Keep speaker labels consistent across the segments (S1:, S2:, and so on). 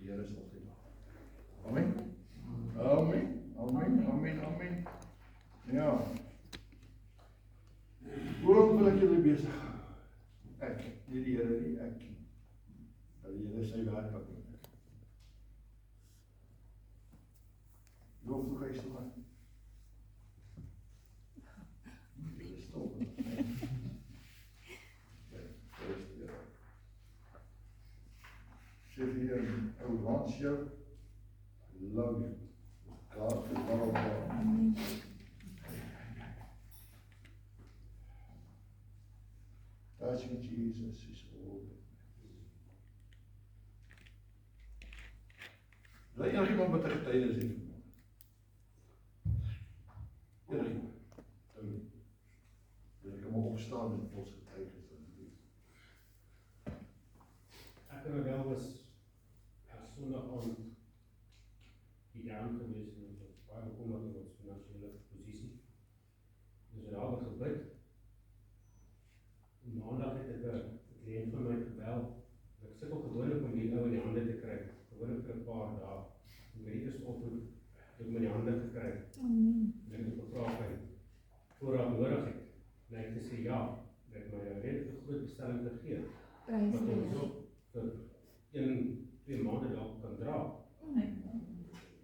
S1: Die Here is altyd daar. Amen. Amen. Amen. Amen. Amen. Ja. Hoe wil ek julle besig hou? Ek, nie die Here nie, ek. Dat die Here sy werk kan doen. Loof toe gees toe gaan. Julle stop. Sê vir Here, ou wans jou, love you. God is love of God. Touching Jesus is all that matters. Wil iemand met 'n getuienis hê vanmôre? Iemand. Wil ek maar opstaan en ons getuienis asseblief.
S2: Ek en Adel was Sondag aand Iran gewees en ons was baie bekommerd oor ons finansiële posisie. Dus daar het gebid. En maandag het ek 'n kliënt van my gebel. Ek sukkel gewoonlik om die ou in die hande te kry. Gewoonlik vir 'n paar dae. En met die eerste oggend het ek my in die hande gekry. En ek het gevra of hy voorraad nodig het. En hy het gesê ja, dat ek my 'n redelike groot bestelling gegee.
S3: Prys
S2: Wat
S3: die
S2: ons
S3: Here.
S2: ook vir 1-2 maande dalk kan dra.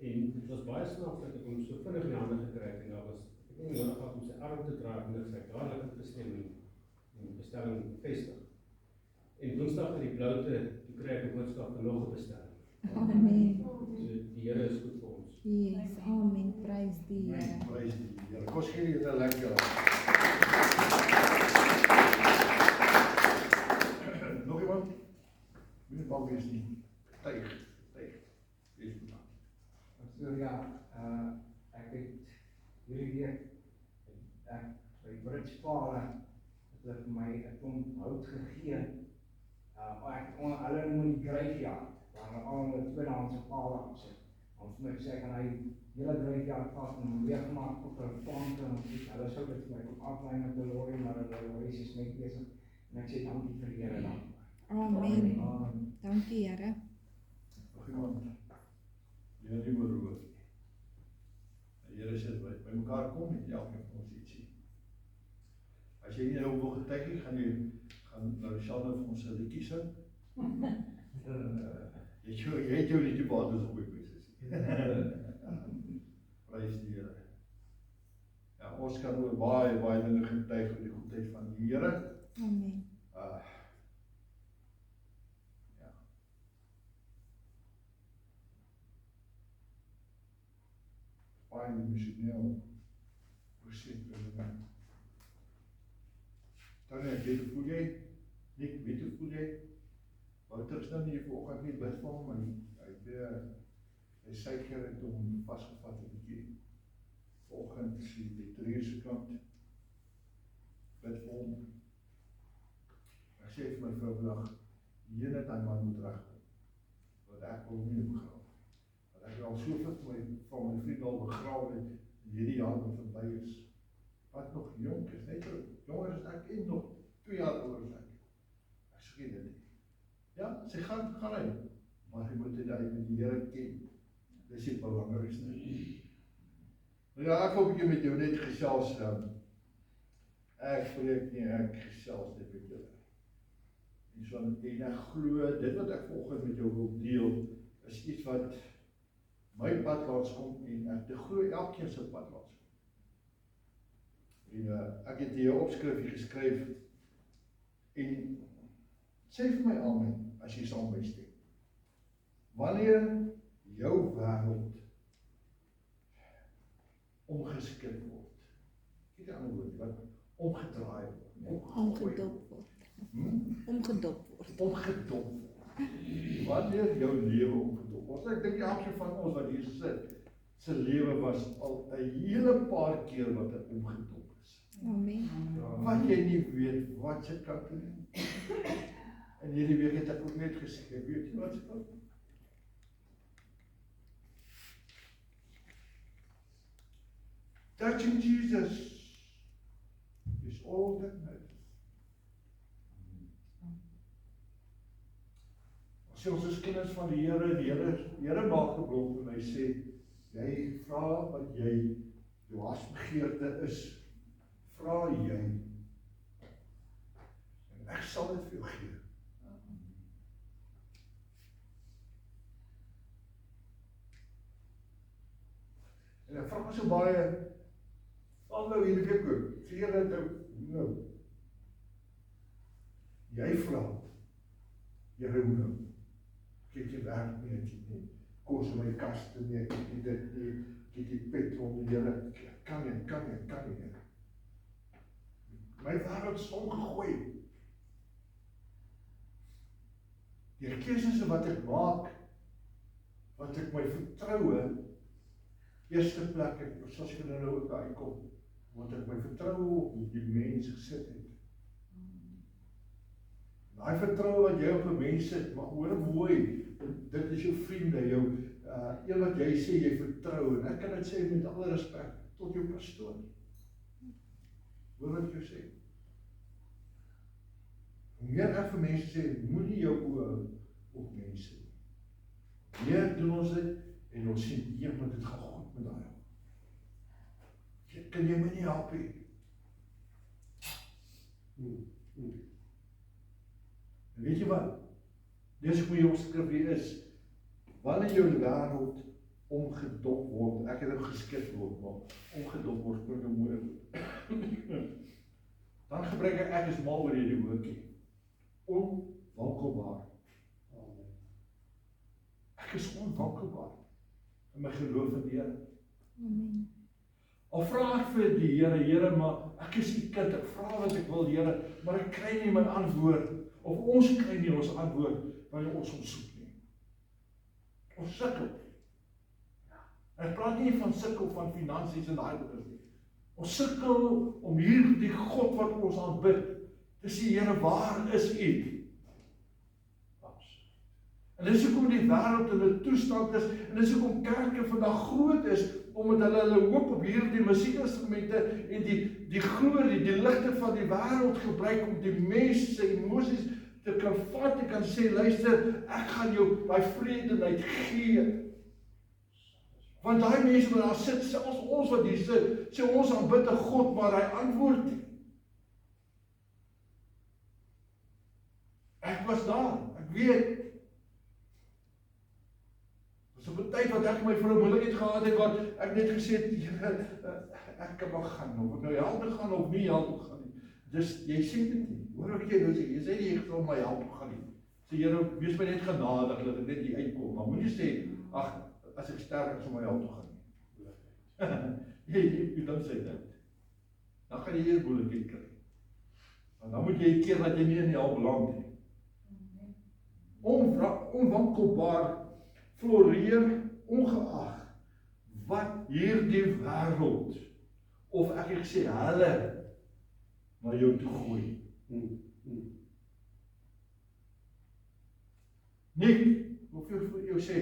S2: En dit was baie snaaks dat ek hom so vinnig in die hande gekry het en daar was ek het nie nodig gehad om sy arm te dra en sy dadelik ingestem en die bestelling bevestig. En Woensdag in die bloute toe kry ek 'n boodskap vir nog 'n bestelling.
S3: Amen.
S2: So die Here is goed vir ons.
S3: Yes, amen. Prys die Here.
S1: Prys die Here. Kom ons gee die Here 'n lekker. Nog iemand? Wie bang is nie? Tyd.
S4: So ja, ek het hierdie week by Bridgepale het hulle vir my 'n klomp hout gegee. Ek kon hulle noem in die graveyard, waar hulle al met tweedehandse pale opsit. Ons moet sê kan hy hele graveyard vat en weggemaak op 'n plank en hulle sou dit vir my kom aflei met 'n lorry, maar hulle lorry is net besig. En ek sê dankie vir die Here dan.
S3: Amen. Dankie Here.
S1: Nog iemand? Jy nie moet roer nie. Die Here sê by mekaar kom en elkeen van ons ietsie. As jy nie nou wil getuig, gaan nou Shanna vir ons 'n liedjie sing. Jy het jou liedjie baie op die presies. Prys die Here. Ja, ons kan oor baie dinge getuig oor die goedheid van die Here.
S3: Amen.
S1: Ja. Baie emosioneel proses binne my. Dan weet voel jy, Nick, weet hoe voel jy? Wouter is nou nie vanoggend nie bid vir hom, maar hy suiker het hom vasgevat 'n bietjie. Vanoggend sien die 3 uur se kant bid vir hom. Ek sê vir my vrou vandag, die Here het daai man moet regkom. Want ek wil hom nie begrawe. Want ek het al soveel van my vriende al begrawe het in hierdie jaar wat verby is. Wat nog jonk is, net so jonger as ek en nog 2 jaar ouer as ek. Ek sê dit nie. Ja, sy gaan hy. Maar hy moet dit met die Here ken. Dis die belangrikste. Nou ja, ek wil 'n bietjie met jou net gesels. Ek preek nie, ek gesels net met julle. En ek glo, dit wat ek vanoggend met jou wil deel, is iets wat my pad laat kom en ek glo elkeen se pad laat kom. En ek het hier 'n opskrifie geskryf en sê vir my amen as jy saam met my stem. Wanneer jou wêreld omgeskep word, kyk die ander woord, wat omgedraai word,
S3: Omgedop word. Omgedop word.
S1: Omgedop word. Wanneer jou lewe omgedop word. Ek dink elkeen van ons wat hier sit, se lewe was al 'n hele paar keer wat hy omgedop is.
S3: Amen.
S1: Wat jy nie weet wat jy kan doen. En hierdie week het ek ook net gesê, weet jy wat se kan doen? Touching Jesus is all that matters. Sê ons is kinders van die Here maak 'n belofte en hy sê, jy vra wat jy, jou hartsbegeerte is, vra jy, en ek sal dit vir jou gee. En ek vra so baie, val nou hierdie week ook, sê Here nou, jy vra, Here hoe nou, ek het nie werk nie, ek het nie kos in my kaste nie, ek het nie dit nie, ek het die petrol nie, Here, kan nie. My wêreld is omgegooi. Die keuses wat ek maak, wat ek my vertroue, eerste plek, soos ek nou ook uitkom, want ek my vertroue op die mens gesit het. Daai vertroue wat jy op 'n mens sit, maar hoor mooi, dit is jou vriende, jou een wat jy sê jy vertrou, en ek kan dit sê met alle respek, tot jou pastoor. Hoor wat ek jou sê. Hoe meer ek vir mense sê, moenie jou oë op mense nie. Meer doen ons dit, en ons sien, maar dit gaan goed met daai. Kan jy my nie help nie? En weet jy wat? Dis hoe jou skrif hier is, wanneer jou wêreld omgedop word, ek het nou geskik word, maar omgedop word, moet nou mooi dan gebruik ek is mal oor hierdie woordjie, onwankelbaar. Ek is onwankelbaar in my geloof in die Here.
S3: Amen.
S1: Al vra ek vir die Here, maar ek is die kind, ek vra wat ek wil, Here, maar ek kry nie my antwoord, of ons kry nie ons antwoord, wanneer ons soek nie. Ons sukkel. Ek praat nie van sukkel van finansies en daai goeders nie. Ons sukkel om hierdie God wat ons aanbid, te sê, Here, waar is U? En dis hoekom die wêreld in 'n toestand is, en dis hoekom kerke vandag groot is, omdat hulle hoop op hierdie musiekinstrumente en die glorie, die ligte van die wêreld gebruik om die mens se emosies te kan vat, te kan sê, luister, ek gaan jou daai vredeheid gee. Want daai mense wat daar sit, selfs ons wat hier sit, sê ons aanbid 'n God, maar hy antwoord nie. Ek was daar, ek weet. Op 'n tyd wat ek my vir 'n moeilikheid gehad het, wat ek net gesê het, ek kan maar gaan, of ek nou help gaan of nie help gaan nie. Dus jy sê dit nie. Hoor wat jy nou sê, jy sê nie ek sal my help gaan nie. Sê Here, wees my net genadig dat ek net hier uitkom, maar moenie sê, ag, as ek sterf ek sal my help gaan nie. Jy dan sê dit. Dan gaan jy hier moeilikheid kry. En dan moet jy 'n keer dat jy nie in die help beland nie. Onwankelbaar floreer ongeag wat hierdie wêreld, of ek sê hulle, na jou toe gooi. Nik, hoef jy vir jou sê,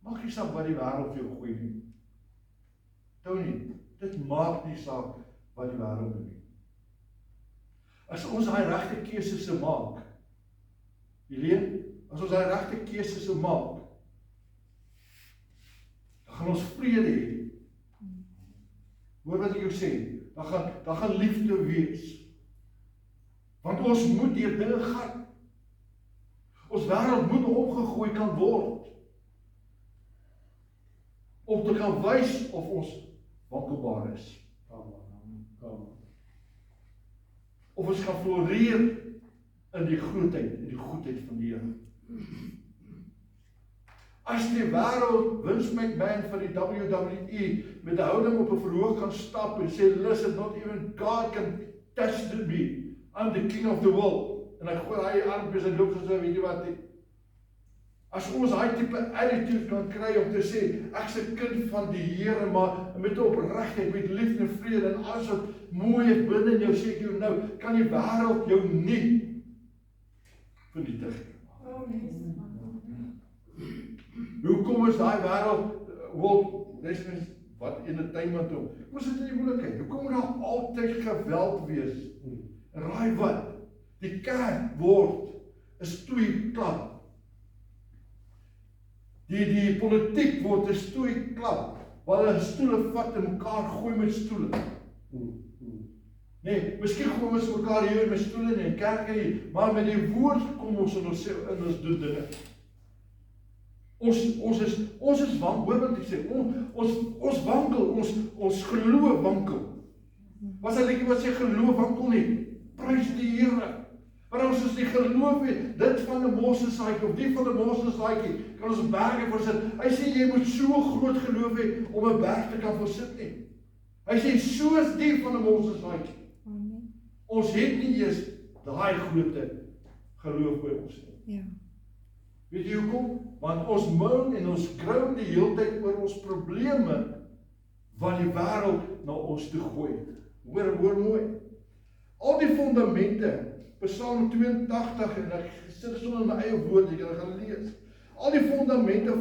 S1: maak nie saak wat die wêreld vir jou gooi nie. Tony, dit maak nie saak wat die wêreld doen nie. As ons daai regte keuses maak, Helene, as ons daai regte keuses maak, gaan ons vrede hê. Hoor wat ek jou sê, dan gaan liefde wees. Want ons moet deur dinge gaan. Ons wêreld moet omgegooi kan word. Om te kan wys of ons wankelbaar is. Of ons gaan floreer in die goedheid van die Here. As die wêreld Vince McMahon van die WWE met 'n houding op 'n verhoog kan stap en sê, listen, not even God can touch me, I'm the king of the world, en hy gooi hy armpies en loop soos weet jy wat, as ons daai tipe attitude kan kry om te sê, ek's 'n kind van die Here, maar met opregtheid, met liefde en vrede, en alles wat mooi is binne in jou, sê ek jou nou, kan die wêreld jou nie vernietig nie. Hoekom is daai wêreld, wat entertainment om? Hoe is dit in die moeilikheid? Hoekom moet daar altyd geweld wees? En raai wat? Die kerk word, is toe klap. Die politiek word 'n stoei klap, waar hulle stoele vat en mekaar gooi met stoele. Nee, miskien gooi ons mekaar hier met stoele nie, en kerke nie, maar met die woord kom ons in ons doen dinge. Ons is wankel, hoor wat ek sê, ons wankel, ons geloof wankel. Was 'n liedjie wat sê geloof wankel nie, prys die Here. Maar ons is die geloof het, dit van 'n mosselsaadjie, of die van 'n mosselsaadjie, kan ons berge versit. Hy sê jy moet so groot geloof hê om 'n berg te kan versit nie. Hy sê soos die van 'n mosselsaadjie. Ons het nie eers daai grootte geloof by ons nie.
S3: Ja.
S1: Weet jy hoekom? Want ons moan en ons grou die hele tyd oor ons probleme wat die wêreld na ons toe gooi. Hoor mooi. Al die fondamente, Psalm 82, en ek sit sonder my eie woord, ek gaan lees. Al die fondamente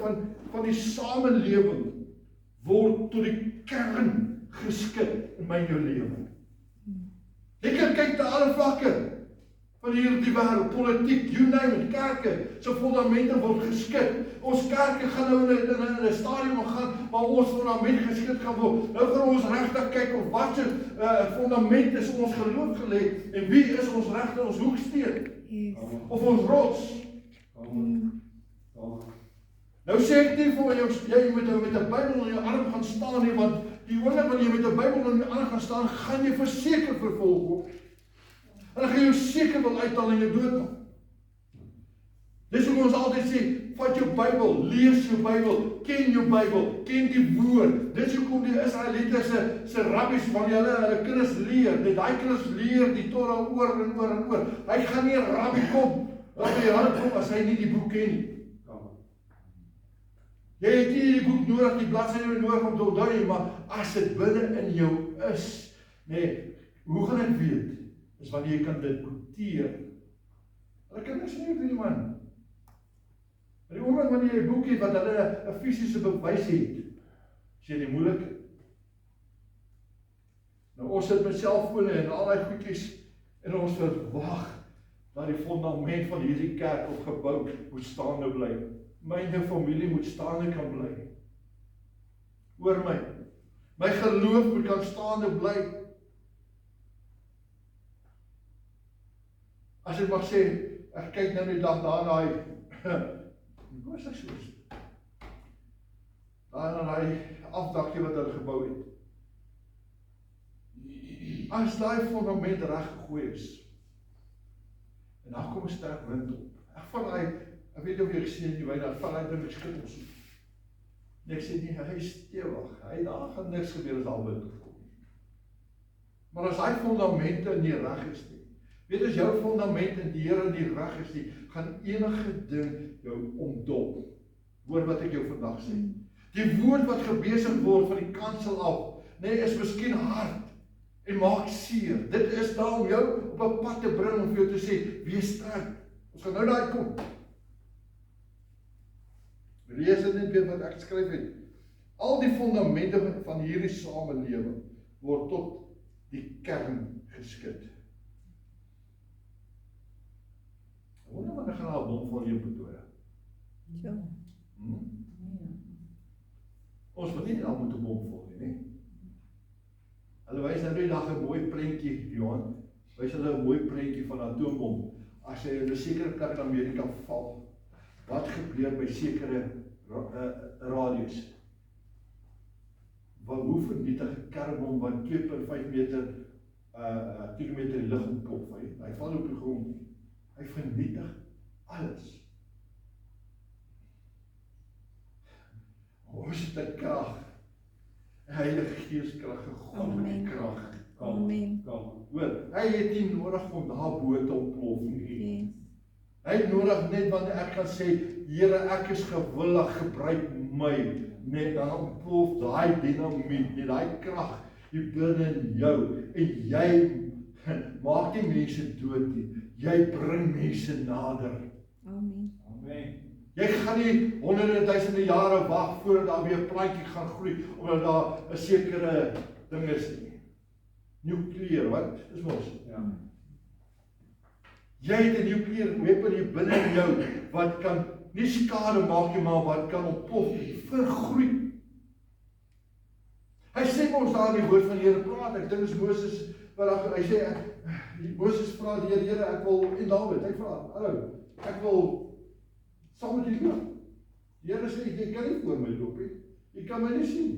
S1: van die samelewing word tot die kern geskit in my en jou lewe. Jy kan kyk na alle vlakke van hierdie wêreld, politiek, you name it, kerke, so fondamente word geskit. Ons kerke gaan nou in 'n stadium gaan waar ons fondament geskit gaan word. Nou gaan ons regtig kyk op wat se fondament is ons geloof gelê en wie is ons regte ons hoeksteen
S3: Yes.
S1: of ons rots. Nou sê ek nie vir jy moet met 'n Bybel in jou arm gaan staan nie, want die oomblik wanneer jy met 'n Bybel in jou arm gaan staan, gaan jy verseker vervolg word. En dan gaan jy jou seker wil uithaal en jou doodmaak. Dis hoekom ons altyd sê, vat jou Bybel, lees jou Bybel, ken jou Bybel, ken die woord. Dis hoekom die Israeliete se rabbies wanneer hulle kinders leer, daai kinders leer die Torah oor en oor en oor. Hy gaan nie 'n rabbi kom, as hy nie die boek ken nie. Jy het nie die boek nodig, die bladsye nodig om te onthou nie, maar as dit binne in jou is, nee, hoe gaan ek weet? Is wanneer jy kan dit quoteer. Hulle kan niks meer doen, man. Maar die oomblik wanneer jy 'n boek het wat hulle 'n fisiese bewys het, is jy die moeilike. Nou ons sit met selfone en al die goedjies en ons verwag dat die fondament van hierdie kerk of gebou moet staande bly. My en jou familie moet staande kan bly. Hoor my. My geloof moet kan staande bly. As ek mag sê, ek kyk nou die dag daar na hoe is ek soos? Daar na die afdakkie wat hulle gebou het. As daai fondament reg gegooi is, en dan kom 'n sterk wind op. Ek weet of jy gesien het die wyn, dan val hy ding skit ons. En ek sê nie, hy is stewig, daar gaan niks gebeur as daar wind opkom. Maar as hy fondamente nie reg is nie, weet as jou fondament in die Here nie reg is nie, gaan enige ding jou omdop. Hoor wat ek jou vandag sê. Die woord wat gebesig word van die kansel af, nee, is miskien hard en maak seer. Dit is daar om jou op 'n pad te bring om vir jou te sê, wees sterk. Ons gaan nou daai kom. Lees dit net weer wat ek skryf het. Al die fondamente van hierdie samelewing word tot die kern geskit. Hoe nou wanneer gaan daar 'n bom vol hier Pretoria?
S3: Ja.
S1: Ons wil nie daar moet 'n bom vol nie. Hulle wys nou die dag 'n mooi prentjie, Johan. Wys hulle 'n mooi prentjie van 'n atoombom. As hy in 'n sekere plek in Amerika val, wat gebeur by sekere radius? Hoe vernietig 'n kernbom wat 2.5 kilometer die lug ontplof? Hy val op die grond. Hy vernietig alles. Ons het 'n krag. Heilige Gees krag, God met krag.
S3: Amen.
S1: Hoor, hy het nie nodig om daar bo te ontplof nie.
S3: Yes.
S1: Hy het nodig net wanneer ek kan sê, Here, ek is gewillig, gebruik my. Net dan ontplof daai dinamiet, net daai krag hier binne in jou. En jy maak nie mense dood nie. Jy bring mense nader.
S3: Amen.
S4: Amen.
S1: Jy gaan nie honderde duisende jare wag voordat daar weer 'n plantjie gaan groei, omdat daar 'n sekere ding is nie. Nukleer, wat is mos?
S4: Ja.
S1: Jy het 'n nukleer weapon hier binne in jou wat kan nie skade maak nie, maar wat kan ontplof, vergroei. Hy sê ons daar in die woord van die Here praat, ek dink is Moses, hy sê, Moses vra die Here, ek wil, en Dawid, hy vra, hallo, ek wil saam met julle loop. Die Here sê, jy kan nie voor my loop nie, jy kan my nie sien.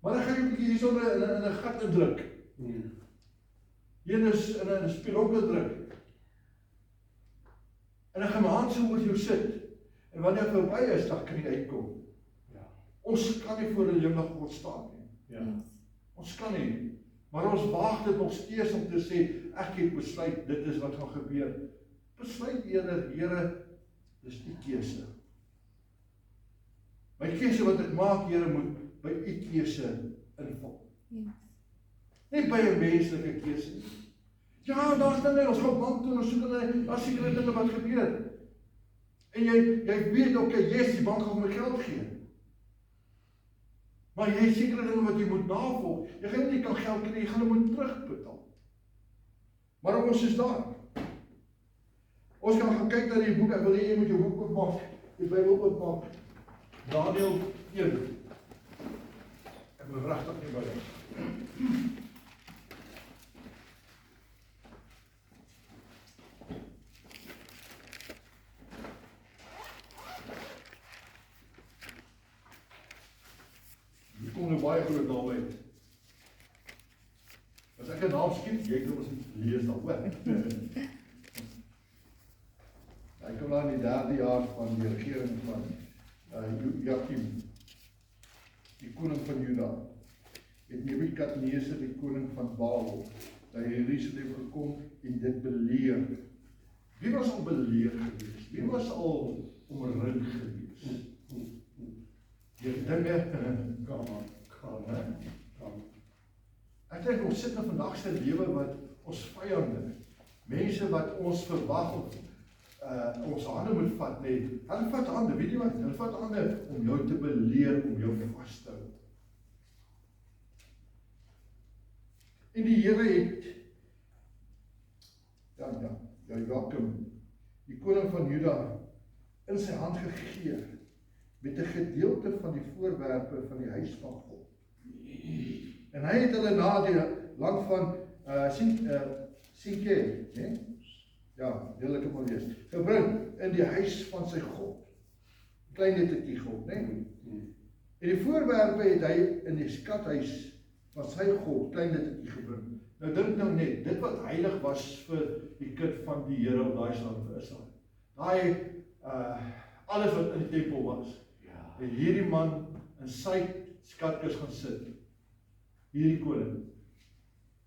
S1: Maar dan gaan jy 'n bietjie hierson in 'n gat indruk. Een is in 'n spieelhok indruk. En dan gaan my hand so oor jou sit. En wanneer jy verby is, dan kan jy uitkom. Ons kan nie voor 'n leemlig God staan nie. Ons kan nie. Maar ons waag dit nog steeds om te sê, ek het besluit, dit is wat gaan gebeur. Besluit eerder, Here, dis die keuse. My keuse wat ek maak, Here, moet by u keuse inval. Nie by 'n menslike keuse nie. Ja, daar's dinge, ons gaan bank toe, ons soek hulle, daar's sekere dinge wat gebeur. En jy weet, okay, yes, die bank gaan my geld gee. Maar jy het sekere dinge wat jy moet navolg. Jy gaan nie kan geld kry, jy gaan hom moet terugbetaal. Maar ons is daar. Ons gaan kyk na die boek, ek wil hê jy moet jou boek oopmaak, die Bybel oopmaak. Daniël 1. Ek wil regtig nie by dit. Hier kom nou baie groot naam uit. As ek 'n naam skiet, jy kan ons lees dan, hoor. Hy kom daar in die 3de jaar van die regering van Joachim, die koning van Juda, het Nebukadneser, die koning van Babel, by Jerusalem gekom en dit beleer. Wie was al beleer gewees? Wie was al omring gewees? Die dinge, ek dink ons sit in vandag se lewe wat ons vyande, mense wat ons verwag of ons hande moet vat, nee, hulle vat hande, weet jy wat, hulle vat hande om jou te beleer, om jou vast te hou. En die Here het, Joachim, die koning van Juda, in sy hand gegee, met 'n gedeelte van die voorwerpe van die huis van God. En hy het hulle na die land van Sinke, nee? Ja, wil ek maar lees. Gebring in die huis van sy God. Klein lettertjie God, né? En die voorwerpe het hy in die skathuis van sy God, klein lettertjie gebring. Nou dink nou net, dit wat heilig was vir die kind van die Here op daai stad vir Israel. Daai alles wat in die tempel was. En hierdie man in sy skatkis gaan sit. Hierdie koning.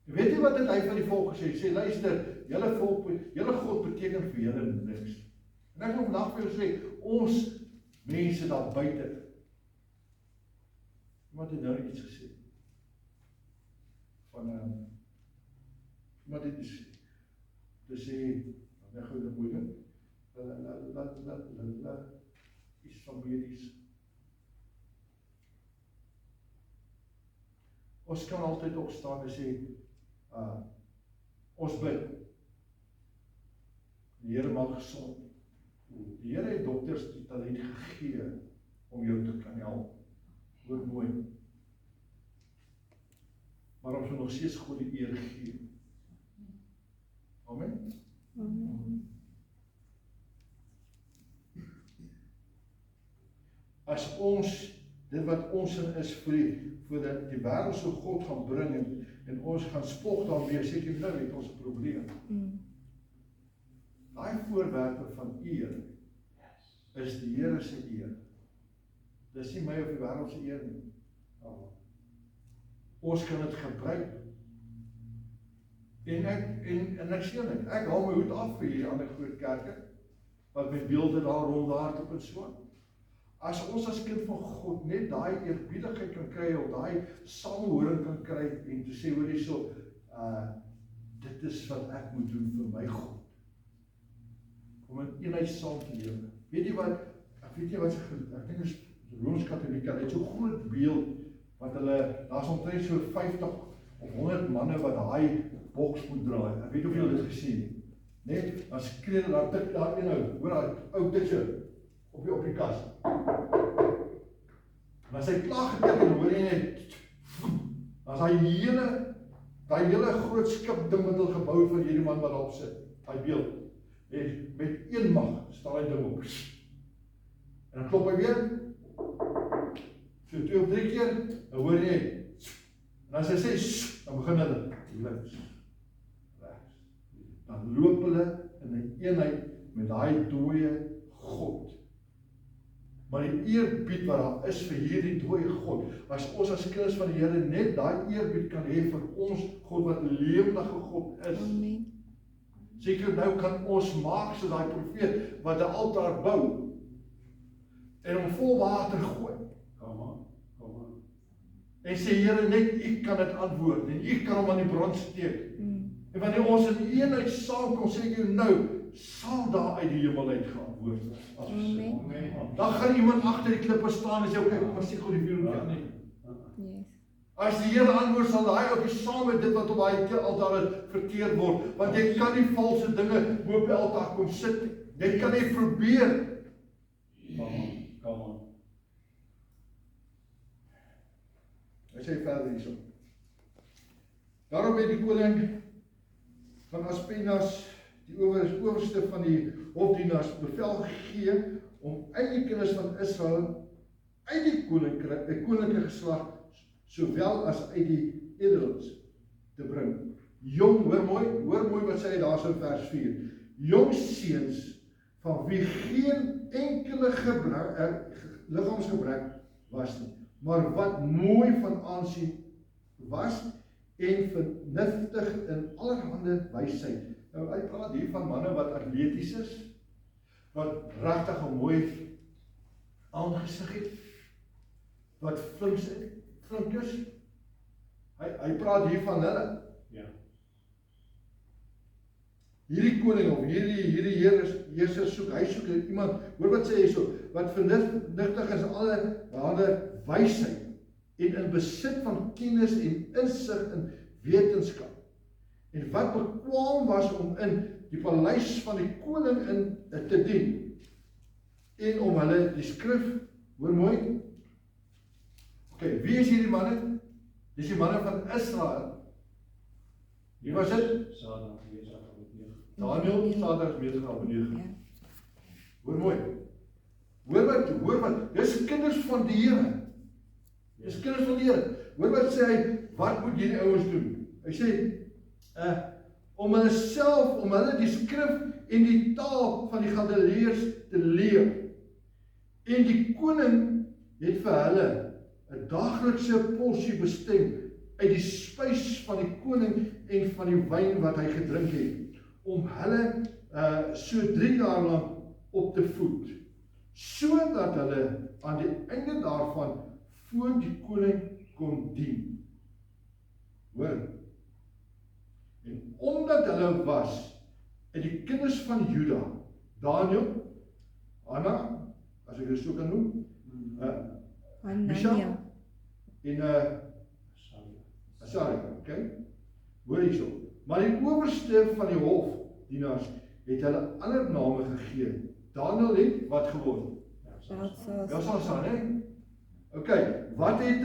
S1: Weet jy wat het hy van die volk gesê? Hy sê, luister, julle volk, julle God beteken vir julle niks. En ek wil vandag vir julle sê, ons mense daar buite, iemand het nou iets gesê, van, iemand het te sê, ek gou dit moeilik, iets van medies. Ons kan altyd opstaan en sê, ons bid. Die Here maak gesond. Die Here het dokters die talent gegee om jou te kan help. Hoor mooi. Maar ons moet nog steeds God die eer gee. Amen. As ons dit wat ons in is vir die wêreld so God gaan bring en ons gaan spog daarmee, sê jy nou het ons 'n probleem. Daai voorwerpe van eer is die Here se eer. Dis nie my of die wêreld se eer nie. Ons kan dit gebruik. En ek sê net, ek haal my hoed af vir hierdie ander groot kerke wat met beelde daar rondhardloop en so. As ons as kind van God net daai eerbiedigheid kan kry of daai samehoring kan kry en te sê hoor hierso, dit is wat ek moet doen vir my God. Om in eenheid saam te lewe. Weet jy wat ek dink is Rooms-Katolieke, hulle het so groot beeld wat hulle, daar's omtrent so 50 of 100 manne wat daai boks moet draai. Ek weet of julle dit gesien het. Nee, dan skree hulle, dan tik daar een ou, hoor daai ou tik so op die kas. En as hy klaar getik en hoor jy net, dan is daai hele groot skip ding wat hulle gebou het vir hierdie man wat daarop sit, daai beeld, met een mag staan hy ding op. En dan klop hy weer, so 2 of 3 keer, dan hoor jy, en as hy sê, dan begin hulle, links, rechts, dan loop hulle in 'n eenheid met daai dooie God. Maar die eerbied wat daar is vir hierdie dooie God, as ons as kinders van die Here net daai eerbied kan hê vir ons God wat 'n lewendige God is.
S3: Amen.
S1: Seker nou kan ons maak soos daai profeet wat 'n altaar bou en hom vol water gooi.
S5: Kom aan.
S1: En sê Here, net U kan dit antwoord en U kan hom aan die brand steek. En wanneer ons in eenheid saamkom, sê ek jou nou, sal daar uit die hemel uit geantwoord word.
S3: Amen.
S1: Dan gaan iemand agter die klippe staan en sê, okay, kom maar sê God die vuur nie.
S3: Yes.
S1: As die Here antwoord, sal daai ook saam met dit wat op daai altaar is verkeerd word, want jy kan nie valse dinge bo op die altaar kom sit nie. Jy kan nie probeer.
S5: Kom aan.
S1: Hy sê verder hierso. Daarom het die koning van Aspenas, die owerste van die hofdienaars, bevel gegee om uit die kinders van Israel uit die koninklike geslag sowel as uit die edels te bring. Jong, hoor mooi wat sê hy daar so in vers 4. Jong seuns van wie geen enkele liggaamsgebrek was nie, maar wat mooi van aansien was en vernuftig in allerhande wysheid. Nou, hy praat hier van manne wat atleties is, wat regtig 'n mooi aangesig het, wat flink is. Hy praat hier van hulle.
S5: Ja.
S1: Hierdie koning of hierdie heerser soek, hy soek iemand, hoor wat sê hy so, wat vernuftig is allerhande wysheid en in besit van kennis en insig in wetenskap. En wat bekwaam was om in die paleis van die koning in te dien. En om hulle die skrif, hoor mooi. Okay, wie is hierdie manne? Dis die manne van Israel. Wie was dit? Daniël, Sadrag, Mesach en Abednego. Hoor mooi. Hoor wat, dis kinders van die Here. Dis kinders van die Here. Hoor wat sê hy, wat moet hierdie ouens doen? Hy sê, om hulle self, om hulle die skrif en die taal van die Galileërs te leer. En die koning het vir hulle 'n daaglikse porsie bestem uit die spys van die koning en van die wyn wat hy gedrink het, om hulle so 3 jaar lank op te voed, sodat hulle aan die einde daarvan voor die koning kon dien. Hoor, en omdat hulle was uit die kinders van Juda, Daniël, Anna, as ek dit so kan noem, Misha en Asaria, okay? Hoor hierso. Maar die owerste van die hofdienaars het hulle ander name gegee. Daniël het wat geword? Belshazzar, né? Okay, wat het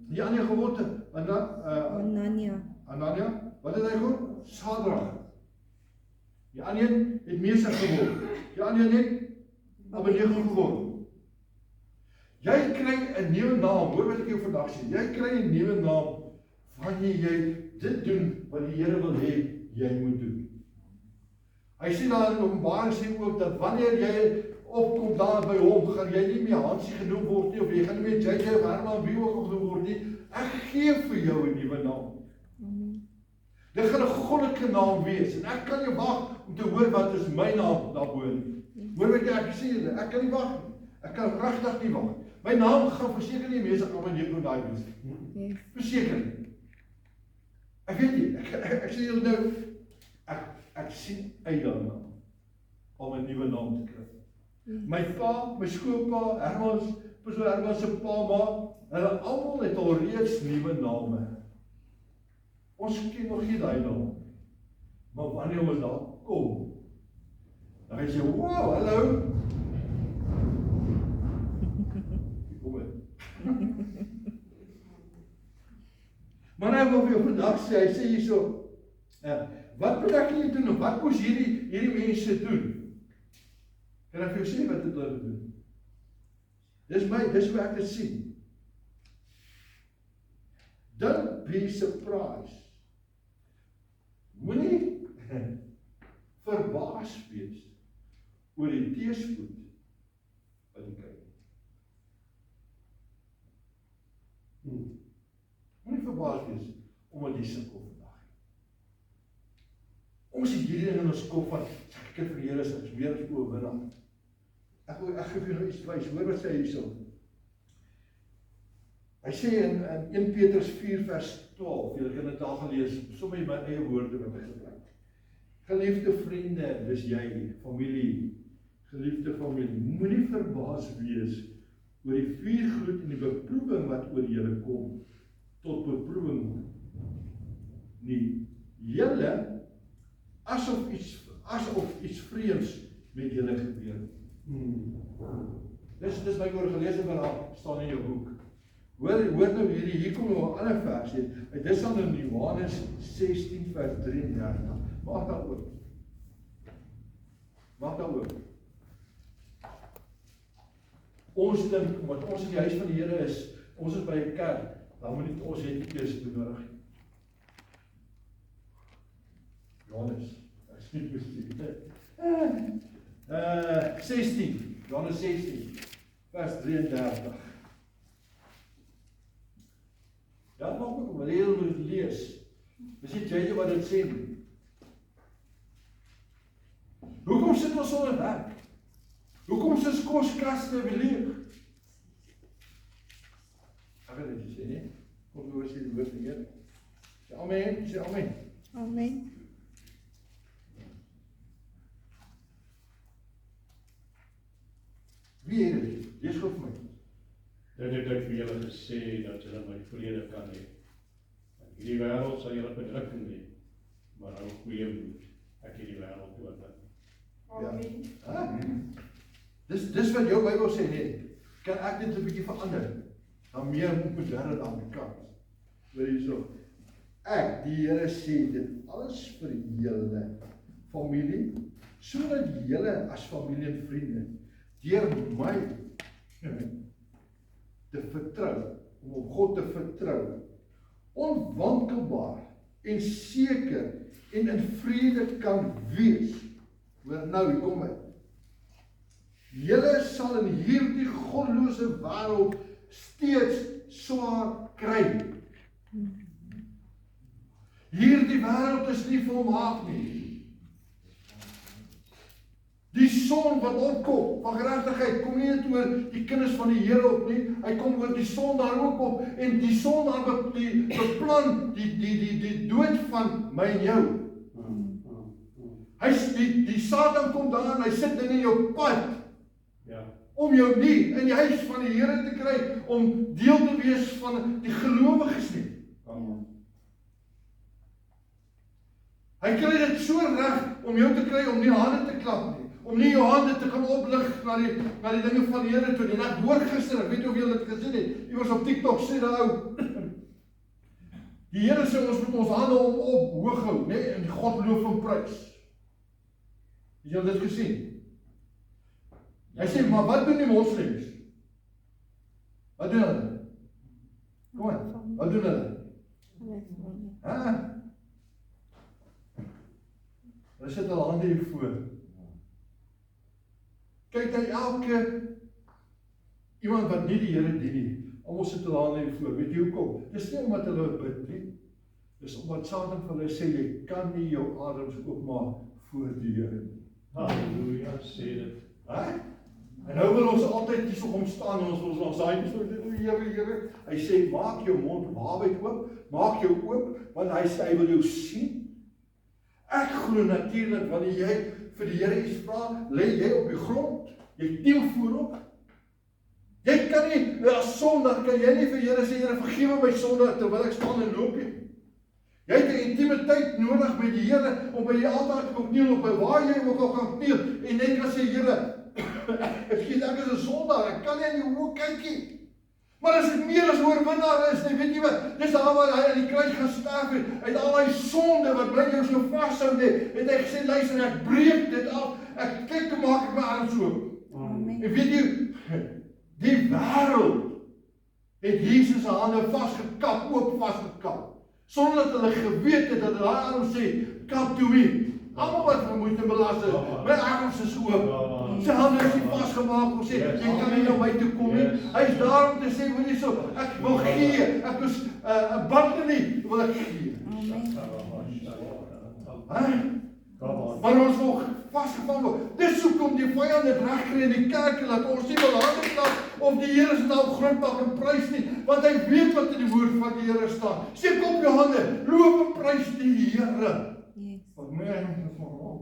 S1: die ander geword? Anania, wat het hy geword? Sadrag. Die ander het Mesach geword. Die ander het Abednego geword. Jy kry 'n nuwe naam, hoor wat ek jou vandag sê. Jy kry 'n nuwe naam wanneer jy dit doen wat die Here wil hê jy moet doen. Hy sê daar in Openbaring sê ook dat wanneer jy opkom daar by hom, gaan jy nie meer Hansie genoem word nie, of jy gaan nie meer JJ of Herman wie ook genoem word nie. Ek gee vir jou 'n nuwe naam. Dit gaan 'n goddelike naam wees, en ek kan nie wag om te hoor wat is my naam daarbo nie. Hoor wat ek sê julle, ek kan nie wag nie. Ek kan regtig nie wag. My naam gaan verseker nie Mesach op in jou daai wees nie. Verseker nie. Ek weet nie, ek sê julle nou, ek sien uit daarna om 'n nuwe naam te kry. My pa, my skoonpa, Herman se pa, ma, hulle almal het al reeds nuwe name. Ons ken nog nie daai naam. Maar wanneer ons daar kom. Dan gaan jy sê, wow, hallo. Kom in. Maar hy wil vir jou vandag sê, hy sê hierso, wat moet ek hier doen, wat moes hierdie mense doen? Kan ek vir jou sê wat het hulle doen? Dis hoe ek dit sien. Don't be surprised. Moenie verbaas wees oor die teëspoed wat jy kry. Moenie verbaas wees omdat jy sukkel vandag. Ons het hierdie ding in ons kop van, ek het vir die Here is meer as oorwinnaar. Ek gee vir jou iets wys, hoor wat sê hy hierso. Hy sê in 1 Petrus 4 vers 12, julle kan dit daar gaan lees, sommer in my eie woorde wat ek gebruik. Geliefde vriende, dis jy, familie, geliefde familie, moenie verbaas wees oor die vuurgloed en die beproewing wat oor julle kom, tot beproewing nie. Julle, asof iets vreemds met julle gebeur. Dis my oorgelees wat daar staan in jou boek. Hoor nou hier kom nou 'n ander vers hier. Dit staan in Johannes 16 vers 33. Maak daar oop. Ons dink, omdat ons in die huis van die Here is, ons is by 'n kerk, dan moet nie ons het eers benodig nie. Johannes, ek sê 16, Johannes 16, vers 33. Dat maak ek om heel moet lees. Dis nie jy wat dit sê nie. Hoekom sit ons sonder werk? Hoekom is ons koskaste leeg? Ek wil dit sê nie. Kom oor sê die woord van die Here. Sê amen, sê amen.
S3: Amen.
S1: Wie het dit? Lees gou vir my.
S5: Dit het ek vir julle gesê, dat julle my vrede kan hê. In hierdie wêreld sal julle bedrukking hê, maar hou goeie moed, ek het die wêreld oorwin.
S1: Amen. Dis wat jou Bybel sê, nee. Kan ek dit 'n bietjie verander? Dan meer moderne aan die kant. Hoor hierso. Ek, die Here sê dit alles vir julle familie, sodat julle as familie en vriende deur my te vertrou, om op God te vertrou, onwankelbaar en seker en in vrede kan wees. Hoor nou, hier kom hy. Julle sal in hierdie goddelose wêreld steeds swaar kry. Hierdie wêreld is nie volmaak nie. Die son wat opkom van geregtigheid kom nie net oor die kinders van die Here op nie, hy kom oor die sondaar ook op, en die sondaar beplan die dood van my en jou. Die Satan kom daar en hy sit in jou pad, om jou nie in die huis van die Here te kry, om deel te wees van die gelowiges nie. Hy kry dit so reg om jou te kry om nie hande te klap nie, om nie jou hande te kan oplig na die dinge van die Here toe nie. En ek hoor gister, ek weet nie of julle dit gesien het, iewers op TikTok sê daar ou, die Here sê ons moet ons hande op hoog hou, nee, en God loof en prys. Het julle dit gesien? Hy sê, maar wat doen die moslems? Wat doen hulle? Kom aan, wat doen hulle? Hulle sit hulle hande hier voor. Kyk na elke iemand wat nie die Here dien nie, almal sit hulle hande hier voor. Weet jy hoekom? Dis nie omdat hulle bid nie. Dis omdat Satan vir hulle sê, jy kan nie jou adems oopmaak voor die Here nie.
S5: Halleluja, sê dit.
S1: En nou wil ons altyd hier so kom staan en ons ons daai so Here. Hy sê maak jou mond waawyd oop, maak jou oop, want hy sê hy wil jou sien. Ek glo natuurlik wanneer jy vir die Here iets vra, lê jy op die grond, jy tiel voorop. Jy kan nie as sondag kan jy nie vir Here sê Here vergewe my sonde terwyl ek staan en loop nie. Jy het 'n intimiteit nodig met die Here om by die altaar te kom kniel, of by waar jy ook al kan kniel, en net kan sê, Here, ek is 'n sondaar, ek kan nie in die oë kyk nie. Maar as ek meer as oorwinnaar is, dan weet jy wat, dis daar waar hy aan die kruis gaan sterf het, uit al die sonde wat bly jou so vashou het hy gesê, luister, ek breek dit af, ek kyk, maak ek my arms oop.
S3: Amen.
S1: En weet jy, die wêreld het Jesus se hande vasgekap, oop vasgekap, sonder dat hulle geweet het dat daai arm sê, come to me. Almal wat vermoeid en belas is, my arms is oop. Sy hande is nie vasgemaak om sê, jy kan nie na my toe kom nie. Hy is daar om te sê, wil jy so, ek wil gee, ek is 'n bande nie, wil ek gee. Maar ons wil vasgevang word. Dis hoekom die vyand dit regkry in die kerk, dat ons nie wil hande klap of die Here se naam groot maak en prys nie, want hy weet wat in die woord van die Here staan. Steek op jou hande, loof en prys die Here.
S3: Yes.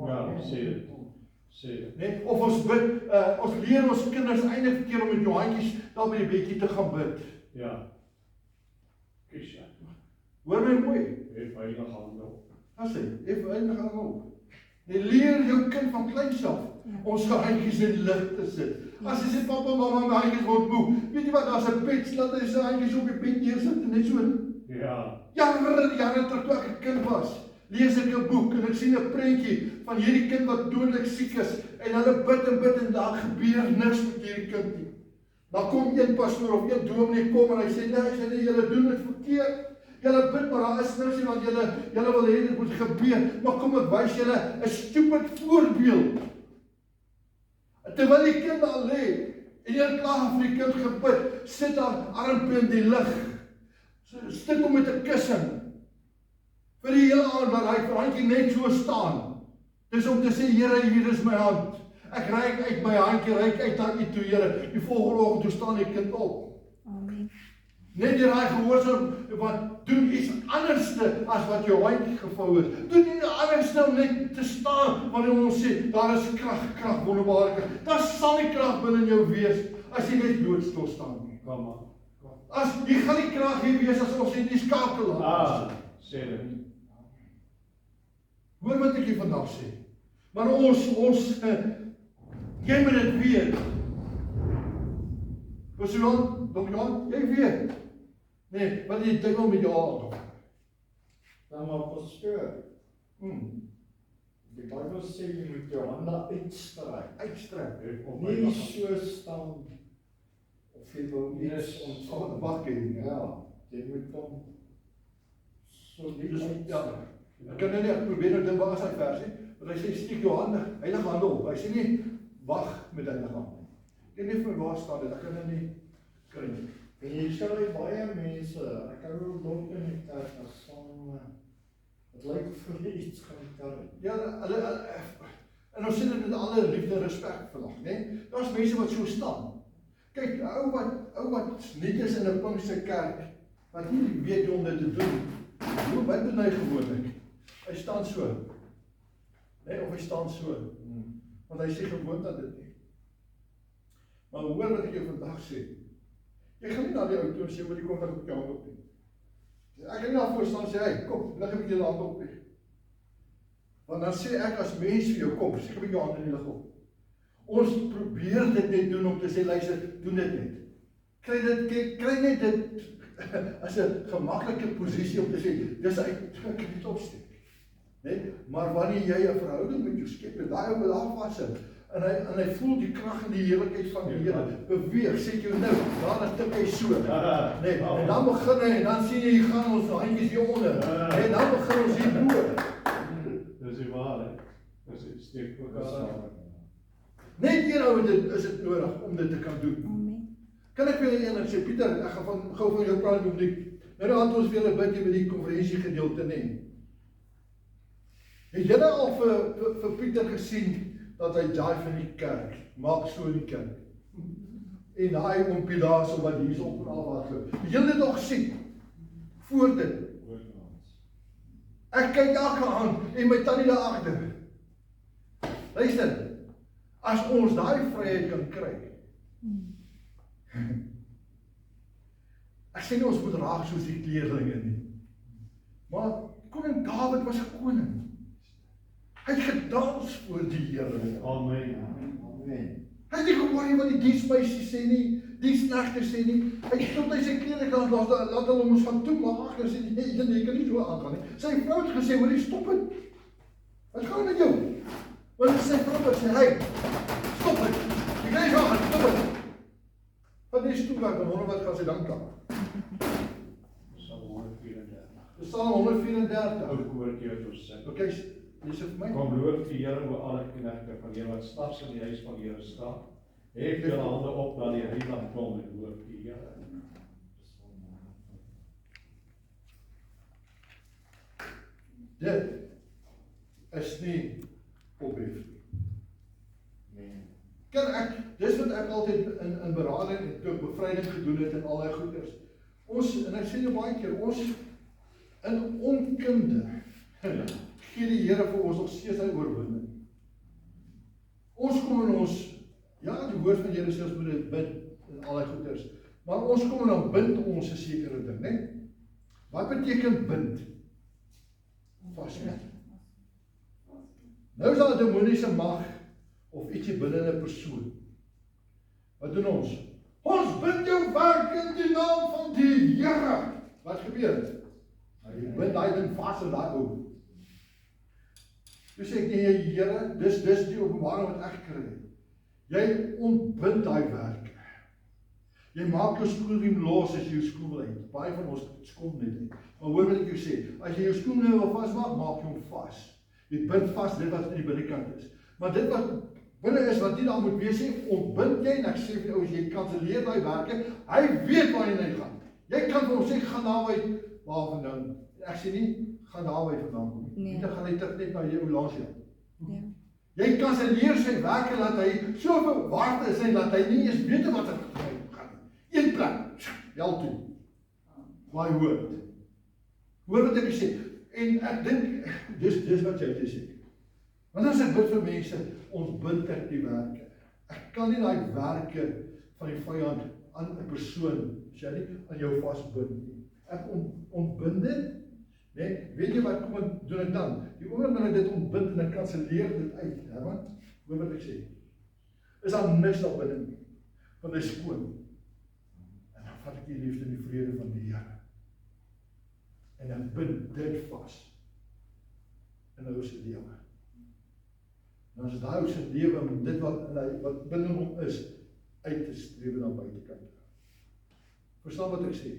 S5: Ja, sê dit.
S1: Nee, of ons bid, ons leer ons kinders eintlik verkeer om met jou handjies daar by die bedjie te gaan bid.
S5: Ja. Kies ja.
S1: Hoor my mooi.
S5: Hef heilige hande op.
S1: As hy, heilige hande op. Jy leer jou kind van kleins af om sy handjies in lig te sit. As jy sê, papa, mama, my handjies word moe, weet jy wat, daar's 'n bed, laat hy sy handjies op die bed neersit en net so.
S5: Ja.
S1: Jare terug toe ek 'n kind was, lees ek 'n boek en ek sien 'n prentjie van hierdie kind wat dodelik siek is en hulle bid en daar gebeur niks met hierdie kind nie. Dan kom een pastoor of een dominee kom en hy sê, nee, julle doen dit verkeerd. Julle bid, maar daar is niks nie, want julle wil hê dit moet gebeur. Maar kom ek wys julle 'n stupid voorbeeld. Terwyl die kind al lê en jy klaar vir die kind gebid, sit haar armpie in die lug. Stik hom met 'n kussing. Vir die hele aand waar hy handjie net so staan. Dis om te sê, Here, hier is my hand. Ek reik uit my handjie, reik uit na U toe, Here. Die volgende oggend toe staan die kind op.
S3: Amen.
S1: Net deur daai gehoorsaam, wat doen iets anderste as wat jou handjie gevou is. Doen nie anderste om net te staan wanneer ons sê, daar is krag, wonderbaarlik. Daar sal nie krag binne jou wees as jy net doodstil staan nie.
S5: Kom maar.
S1: As jy gaan nie krag hier wees as ons net die skakel laat.
S5: Sê dit.
S1: Hoor wat ek hier vandag sê. Maar ons jy moet dit weet. Wat sê Jan? Jy weet. Nee, wat die duiwel met jou al.
S6: Dan maar pastoor. Die Bybel sê jy moet jou hande uitstrek. Nie so staan of jy wil iets ontvang.
S1: Wag hier.
S6: Ja, jy moet hom so nie
S1: Ja. Ek kan nou nie probeer nou dink waar is hy versie, want hy sê steek jou hande, heilige hande op. Hy sê nie wag met heilige hande. Ek weet nie vir waar staan dit. Ek kan dit nie kry nie.
S6: En jy sal baie mense, ek hou loop in die kerk as van dit lyk vir iets gaan karre.
S1: Ja, en ons sê dit met alle liefde en respek vandag, né? Daar's mense wat so staan. Kyk, ou wat nie is in 'n Pinkster kerk wat nie weet hoe om dit te doen. Wat doen hy gewoonlik? Hy staan so. Nee, of hy staan so. Want hy sê gewoond aan dit nie. Maar hoor wat ek jou vandag sê. Jy gaan nie na die ou toe en sê, wil jy kom dat ek jou hand op nie. Ek gaan nie daarvoor staan en sê, hey, kom, lig ek jou hand op nie. Want dan sê ek as mens vir jou, kom, sê ek jou hand in die lig op. Ons probeer dit net doen om te sê, luister, doen dit net. Kry net dit as 'n gemaklike posisie om te sê, dis uit, ek kan dit opsteek. Nee? Maar wanneer jy 'n verhouding met jou Skepper, daai ou wil daar vassit, en hy voel die krag en die heerlikheid van die Here beweeg, sê jou nou, daar tik hy so. Nee, en dan begin hy, en dan sien jy, gaan ons handjies hier onder, en dan begin ons hier bo.
S5: Dis die waarheid. Dis steek ook aan.
S1: Net hier is dit nodig om dit te kan doen.
S3: Amen.
S1: Kan ek vir julle sê, Pieter, ek gaan gou van jou praat oor die, nou dan ons vir julle bid met die konferensie gedeelte neem. Het julle al vir Pieter gesien, dat hy jive in die kerk, maak so in die kerk. En hy ompie daar so wat hier is op en al wat loop. Het julle dit al gesien? Voor dit. Ek kyk elke aand en my tannie daar agter. Luister, as ons daai vryheid kan kry. Ek sê nie ons moet raak soos die kleerlinge nie. Maar Koning Dawid was 'n koning. Hy het gedans voor die Here.
S5: Amen.
S6: Amen.
S1: Hy het nie geworry wat die diensmeisie sê nie, diensknegte sê nie. Hy het tot hy sy klere gaan laat hulle ons gaan toemaak en sê jy kan nie so aangaan nie. Sy vrou het gesê, hoor jy, stop dit. Wat gaan met jou? Want sy vrou het sê, hey, stop dit. Jy kan nie gaan, stop dit. Wat is toe werk, en wonder wat gaan sy dan klaar?
S5: Psalm 134.
S1: Psalm 134.
S5: Ou woordjie wat ons sê.
S1: Ok, lees dit vir my.
S5: Kom loof die Here oor alle knegte van julle wat stags in die huis van die Here staan. Hef julle hande op na die heiland kom en loof die Here.
S1: Dit is nie ophef nie. Kan ek, dis wat ek altyd in berading en toe bevryding gedoen het en al die goeders. Ons, en ek sê jou baie keer, ons in onkunde gee die Here vir ons nog steeds sy oorwinning. Ons kom in ons, ja, die woord van Here sê ons moet dit bid en al die goeders, maar ons kom en dan bind ons 'n sekere ding, né? Wat beteken bind? Vasbind. Nou is daar 'n demoniese mag of ietsie binne 'n persoon. Wat doen ons? Ons bind jou werk in die naam van die Here. Wat gebeur? Jy bind daai ding vas in daai ou. Toe sê ek nee, Here, dis die openbaring wat ek kry. Jy ontbind daai werk. Jy maak jou skoenriem los as jy jou skoen wil uit. Baie van ons skoen net uit. Maar hoor wat ek jou sê, as jy jou skoen nou wil vasmaak, maak jy hom vas. Jy bind vas dit wat in die binnekant is. Maar dit wat binne is wat nie daar moet wees nie, ontbind jy en ek sê vir jou, as jy kanselleer daai werke, hy weet waar jy gaan. Jy kan vir hom sê, gaan daarby, waarvandaan. Ek sê nie, gaan daarby vandaan kom.
S3: Nee.
S1: Dan gaan hy terug net na jou langs jou.
S3: Ja.
S1: Jy kanselleer sy werke, laat hy so verward is en laat hy nie eens weet wat er gaan. Een plek, jal toe. My woord. Hoor wat ek sê. En ek dink, dis wat jy te sê. Want as ek bid vir mense, ontbind ek die werke. Ek kan nie daai werke van die vyand aan 'n persoon, as jy nie aan jou vasbind nie. Ek ontbind dit, nee, weet jy wat, kom ek doen ek dan? Die oomblik dat ek dit ontbind en ek kanselleer dit uit, Herman, hoor wat ek sê. Is daar niks daar binne nie, want hy is skoon. En dan vat ek die liefde en die vrede van die Here. En dan bind dit vas. En nou is die lewe. En as daai ou se lewe met dit wat binne hom is, uit te streef na buitekant. Verstaan wat ek sê?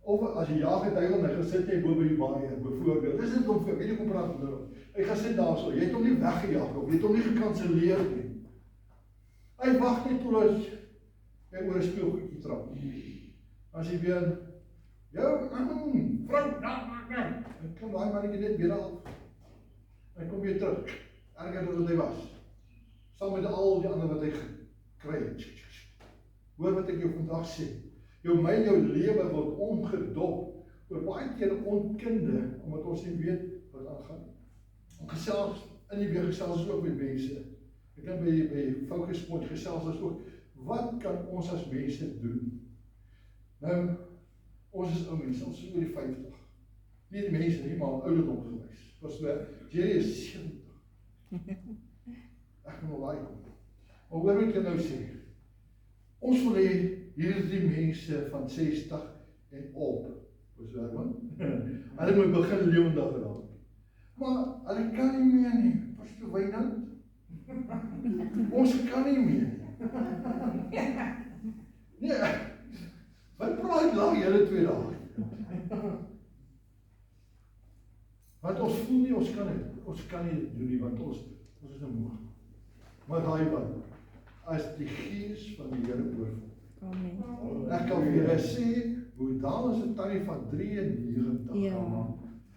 S1: Of as jy jaag die duiwel en hy gaan sit jy bo by die baie, byvoorbeeld. Dis net om vir wie jy kom praat met hom. Hy gaan sit daarso. Jy het hom nie weggejaag of jy het hom nie gekanselleer nie. Hy wag net tot jy oor 'n speelgoedjie trap. As jy weer jou vrou, dan kom daai mannetjie net weer af. Hy kom weer terug. Erger as wat hy was. Saam met al die ander wat hy gekry het. Hoor wat ek jou vandag sê. Jou lewe word omgedop oor baie keer onkunde, omdat ons nie weet wat aangaan. Gesels in die weer gesels ook met mense. Ek kan by Focus Point gesels ons ook. Wat kan ons as mense doen? Nou, ons is ou mense, ons is oor die 50. Nie die mense nie, maar ouderdom gewys. Was so, Jerry is 70. Ek moet laai kom. Maar hoor wat ek nou sê. Ons wil hê hierdie mense van 60 en op, hulle moet begin lewendig raak. Maar hulle kan nie meer nie. Pastor Wynand, ons kan nie meer nie. Nee, wat praat lang julle 2 dae? Want ons voel nie, ons kan nie doen nie, want ons is nou moeg. Maar daai wat, as die gees van die Here oorval.
S3: Amen.
S1: Ek kan vir julle sê, hoe daar is 'n tannie van 93.
S3: Ja.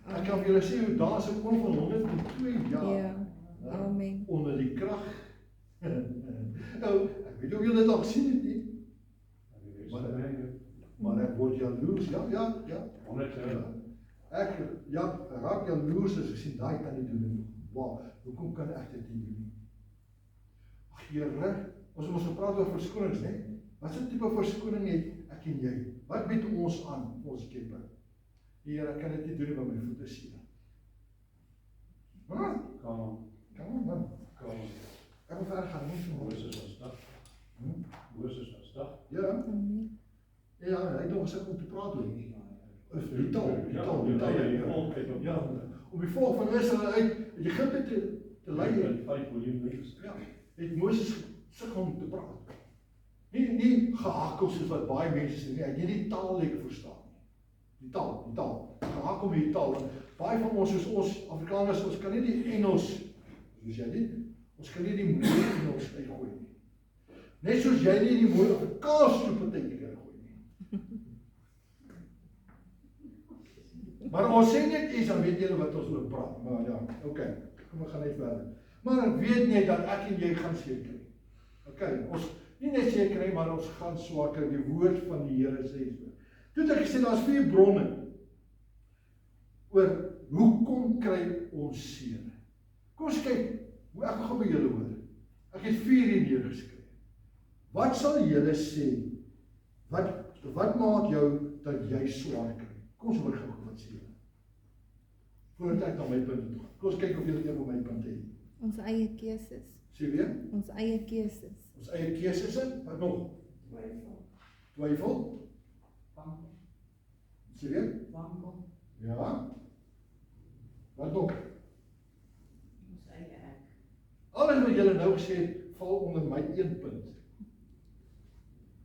S1: Ek kan vir julle sê, hoe daar is 'n oom van 102 jaar.
S3: Ja. Amen.
S1: Onder die krag. Nou, ek weet hoe julle dit al gesien het nie. Maar ek word jaloers, ja.
S5: 100 jaar.
S1: Ek raak jaloers as ek sien daai tannie doen dit. Wow, hoekom kan ek dit nie doen nie? Ag Here, ons het gepraat oor verskonings, né? Wat so tipe verskoning het ek en jy? Wat bied ons aan, ons Skepper? Die Here, kan dit nie doen nie, want my voete seer. Huh?
S5: Kamer,
S1: Kom on man.
S5: kamer.
S1: Ek wil verder gaan, ons moet.
S5: Moses was dag. Moses was dag.
S1: Ja,
S3: Amen.
S1: ja, hy het nog gesê om te praat oor nie. Die
S5: Ja,
S1: taal,
S5: die volk het op.
S1: Ja, om die volk van Israel uit Egypte te lei.
S5: Met 5 miljoen mense.
S1: Ja, het Moses gesig om te praat. Nie gehakkel soos wat baie mense sê nie, hy het nie die taal lekker verstaan nie. Die taal. Gehakkel met die taal. Want baie van ons, soos ons Afrikaners, ons kan nie die Engels, soos jy nie, ons kan nie die mooi Engels uitgooi nie. Net soos jy nie die mooi Afrikaans soepetykie kan gooi nie. Maar ons sê net iets, dan weet julle wat ons oor praat. Maar ja, oké, kom ons gaan net verder. Maar ek weet net dat ek en jy gaan seker kry. Oké, ons nie net seker kry, maar ons gaan swaar kry. Die woord van die Here sê so. Toe het ek gesê, daar's 4 bronne oor hoekom kry ons seer. Kom ons kyk, hoe ek gaan by julle hoor. Ek het 4 hier neergeskryf. Wat sal julle sê? Wat maak jou dat jy swaar kry? Kom ons hoor gou wat sê julle. Voordat ek na my punt toe gaan. Kom ons kyk of julle een op my punt het.
S3: Ons eie keuses.
S1: Sê weer?
S3: Ons eie keuses.
S1: Ons eie keuses in, wat nog? Twyfel? Sê weer? Ja. Wat nog? Alles wat julle nou gesê het, val onder my 1 punt.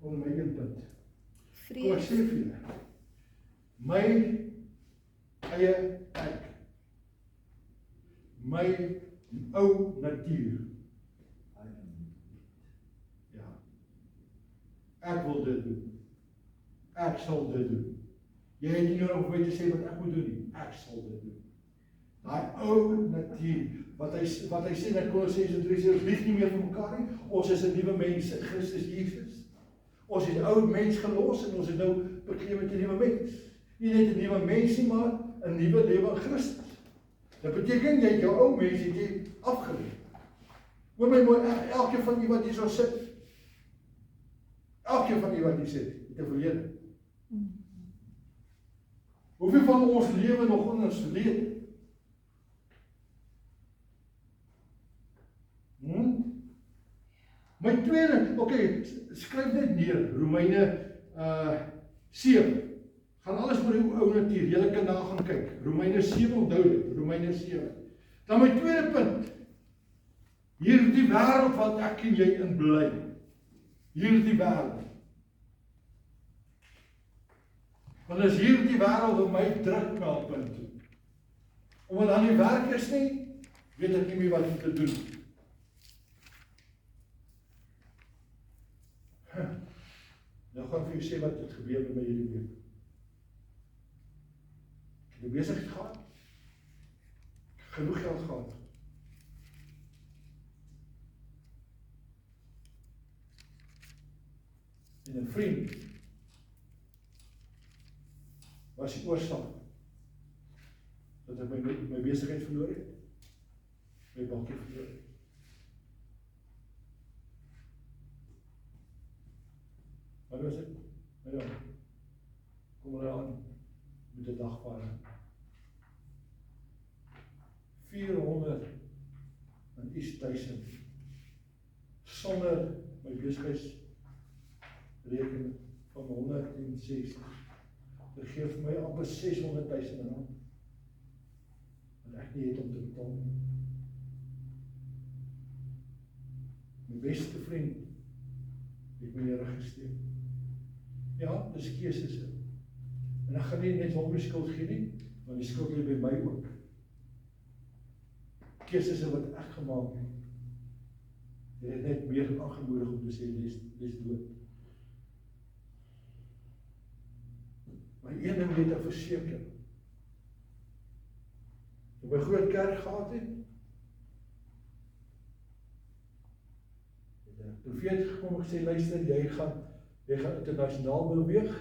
S1: Onder my 1 punt. Kom ek sê vir julle. My eie ek. My ou natuur. Ja. Ek wil dit doen. Ek sal dit doen. Jy het nie nodig om my te sê wat ek moet doen nie. Ek sal dit doen. Daai ou natuur, wat hy sê in Kolossense 3 sê, ons lief nie meer vir mekaar nie. Ons is 'n nuwe mens in Christus Jesus. Ons het die ou mens gelos en ons het nou bekleed met 'n nuwe mens. Nie net 'n nuwe mens nie, maar 'n nuwe lewe in Christus. Dit beteken jy het jou ou mens het jy afgelê. Hoor my mooi, elkeen van julle wat hier so sit. Elkeen van julle wat hier sit, het 'n verlede. Hoeveel van ons lewe nog in ons verlede? My tweede, skryf net neer, Romeine 7. Gaan alles oor die ou natuur, julle kan daar gaan kyk. Romeine 7 onthou dit, Romeine 7. Dan my tweede punt. Hierdie wêreld wat ek en jy in bly. Hierdie wêreld. Want as hierdie wêreld op my druk na 'n punt toe. Omdat dan nie werk is nie, weet ek nie meer wat om te doen. Nou gaan ek vir jou sê wat het gebeur met my hierdie week. Ek het besigheid gehad. Genoeg geld gehad. En 'n vriend was die oorsaak dat ek my besigheid verloor het. My bankie verloor het. Wat was dit? Ja. Kom maar aan met 'n dagvaarding. 400 en iets duisend sonder my besigheidsrekening van 160. Dit gee vir my amper 600 000 rand. Wat ek nie het om te betaal nie. My beste vriend het my reg gesteek. Ja, dis keuses. En ek gaan nie net hom die skuld gee nie, want die skuld lê by my ook. Keuses wat ek gemaak het. Jy het net meer aangemoedig om te sê, dis dood. Maar een ding weet ek verseker. Toe my groot kerk gehad het, die profeet gekom en gesê, luister, jy gaan internasionaal beweeg.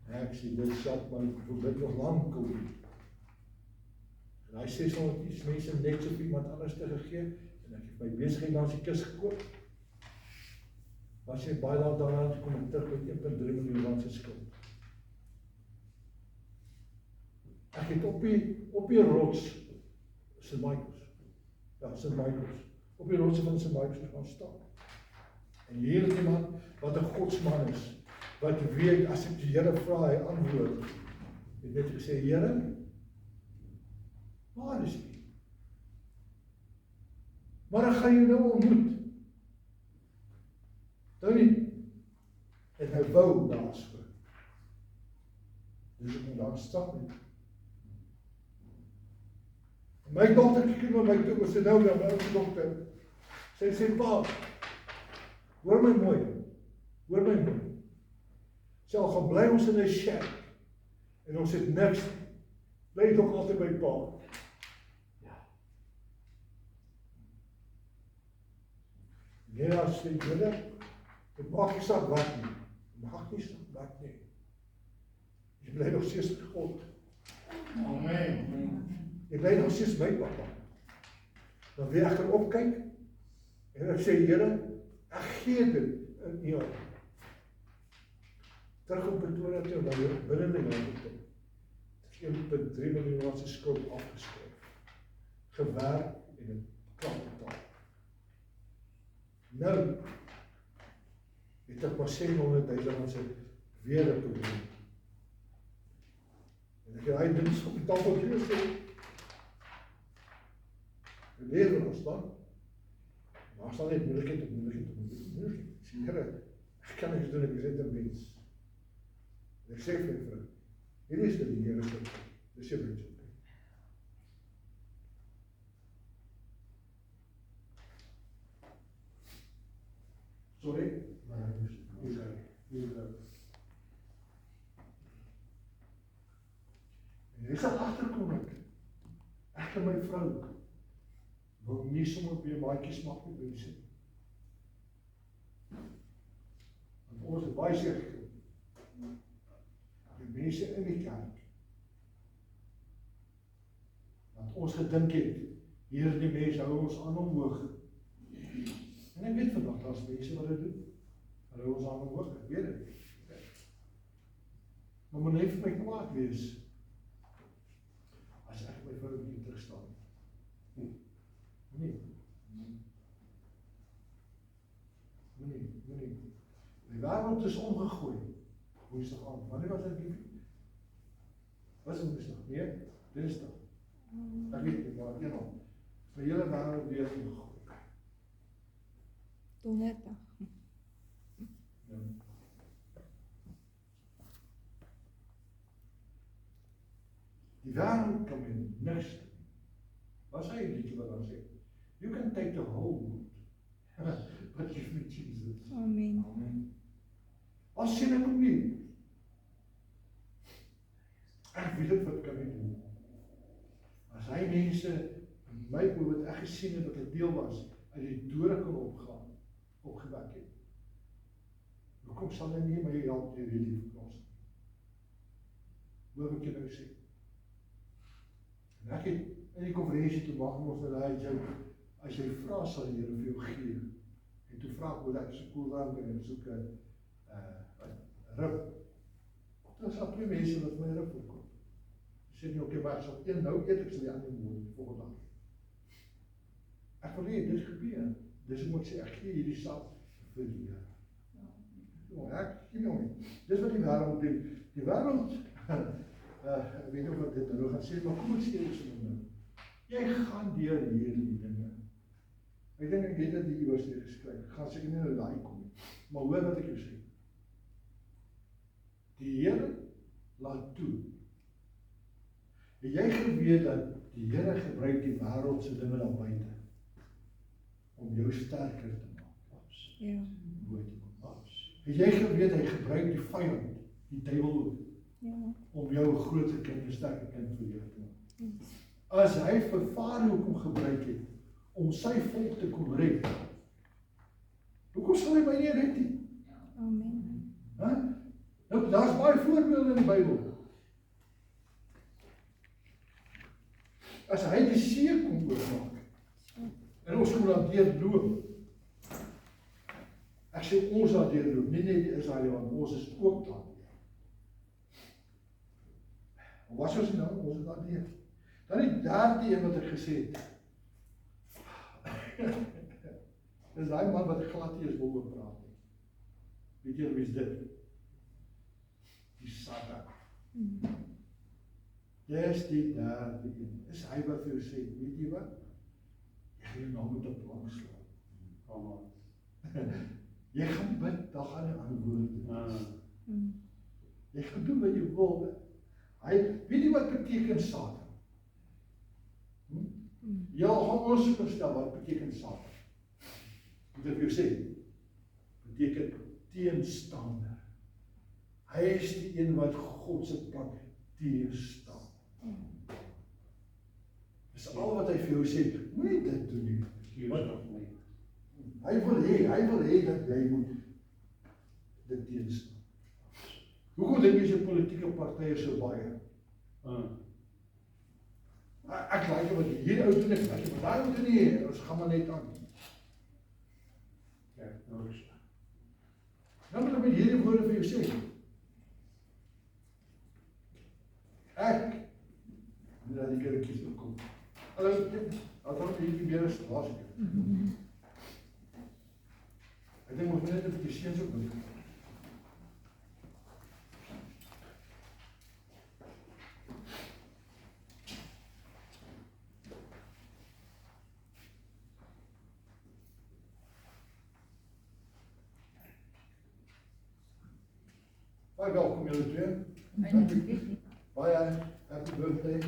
S1: Ek sê, dit sat, maar ek wil dit nog lang kom. En hy sê, iets mense net so iemand anders te gegee, en ek het my besigheid langs die kus gekoop. Was jy baie laat daarna te kom en terug met 1,3 miljoen rand se skuld. Ek het op die rots St. Michaels. Ja, St. Michaels. Op die rotse van St. Michaels gaan staan. En hier is iemand wat 'n godsman is, wat weet, as ek die Here vra, hy antwoord. Het net gesê, Here, waar is U? Maar ek gaan jou nou ontmoet. Nou nie. En hy wou daar so. Dus ek moet daar stap nie. En my dokter kyk na my toe, sê nou, my oude dokter, sê, pa, hoor my mooi, sê, al gaan bly ons in 'n shack, en ons het niks, bly toch altyd by pa. Nee, as jy Here, dit maak nie saak wat nie. Dit maak nie saak wat nie. Jy bly nog steeds met God. Amen. Jy bly nog steeds my papa. Dan weer ek kan opkyk, en ek sê, Here, ek gee dit in U hand. Terug op Pretoria toe, dan weer binnende jare toe. 1,3 miljoen se skuld afgeskryf. Gewerk en 'n klap betaal. Nou, het ek maar 700.000 se weer 'n probleem. En ek het hy dings op die tafeltjie gesê, die lewe was dan, maar sal net moeilikheid. Sê, Here, ek kan niks doen, ek is net 'n mens. En ek sê vir my vrou, hierdie is die Here se, dis jou mens. Sorry? En hy sal agterkom ek en my vrou wil nie sommer weer maatjies maak met mense. Want ons het baie seer gekry. Die mense in die kerk. Want ons gedink het, hier die mense hou ons aan omhoog. En ek weet vandag, daar is mense wat dit doen. Hulle hou ons aan omhoog, ek weet dit. Maar moet net vir my kwaad wees, as ek my vrou nie terugstaan. Nee. Die wêreld is omgegooi. Woensdag aand. Wanneer was dit lief? Was dit woensdag? Nee, dinsdag. Ek weet nie, maar eenmaal. Die hele wêreld weer omgegooi.
S3: Donderdag.
S1: Ja. Die wêreld kan met niks doen. Wat sê die liedjie wat dan sê? You can take the whole world, but give me Jesus.
S3: Amen.
S1: Amen. As sien ek hom nie. Ek weet dit wat kan ek doen. As hy mense in my oor wat ek gesien het wat 'n deel was, uit die dode kan opgewek het. Hoekom sal hy nie my help deur hierdie verkos? Hoe ek nou sê? En ek het in die konferensie toe mag ons dat as jy vra sal die Here vir jou gee. En toe vra ek hoe dat so cool warm en soek 'n rib. Daar is al 2 mense wat my rib opkom. Sê nie oké, maar sal een nou eet ek sal die ander môre volgende dag. Ek wil nie dit gebeur. Dis moet sê ek gee hierdie saak vir die Here. Ek gee nie. Dis wat die wêreld doen. Die wêreld ek weet nie wat dit nou gaan sê, maar kom ons sê dit so nou. Jy gaan deur hierdie dinge. Ek dink ek het dit hier oor sê geskryf. Ek gaan seker nie nou daai kom nie. Maar hoor wat ek jou sê. Die Here laat toe. En jy geweet dat die Here gebruik die wêreld se dinge daar buite om jou sterker te maak.
S3: Ja.
S1: En jy geweet hy gebruik die vyand, die duiwel ook.
S3: Ja.
S1: Om jou 'n groter kind, 'n sterker kind vir jou te maak.
S3: Yes.
S1: As hy vir Farao kom gebruik het om sy volk te kom red, hoekom sal hy my nie red nie?
S3: Amen.
S1: Nou, daar's baie voorbeelde in die Bybel. As hy die see kom oormaak, en ons kom daar deurloop, ek sê ons daar deurloop, nie net die Israeliete, ons is ook daar. Wat was ons nou? Ons is daar deur. Dan die derde een wat ek gesê het. Dis daai man wat glad nie eens wil oor praat nie. Weet jy wie is dit? Die Satan. Dis die derde een. Is hy wat vir jou sê, weet jy wat? Jy gaan jou nou met 'n plank slaan.
S5: Kom aan.
S1: Jy gaan bid, dan gaan hy antwoord.
S5: Ah.
S1: Jy gaan doen wat jy wil. Weet jy wat beteken Satan? Ja, gaan ons verstel wat beteken Satan. Moet ek vir jou sê, beteken teenstander. Hy is die een wat God se plan teenstaan. Dis al wat hy vir jou sê, moenie dit doen nie.
S5: Excuse of my.
S1: Hy wil hê dat jy moet dit teenstaan. Hoekom dink jy se politieke partye so baie? Ek like wat hier ou doen, ek like wat daai ou doen nie, ons gaan maar net aan.
S5: Ja, nou is
S1: Nou moet ek met hierdie woorde vir jou sê. Ek moet dat die kerkies opkom. Hallo, dan hierdie weer is laas keer. Ek dink ons moet net 'n bietjie seuns op doen. Baie welkom julle twee. Baie happy birthday.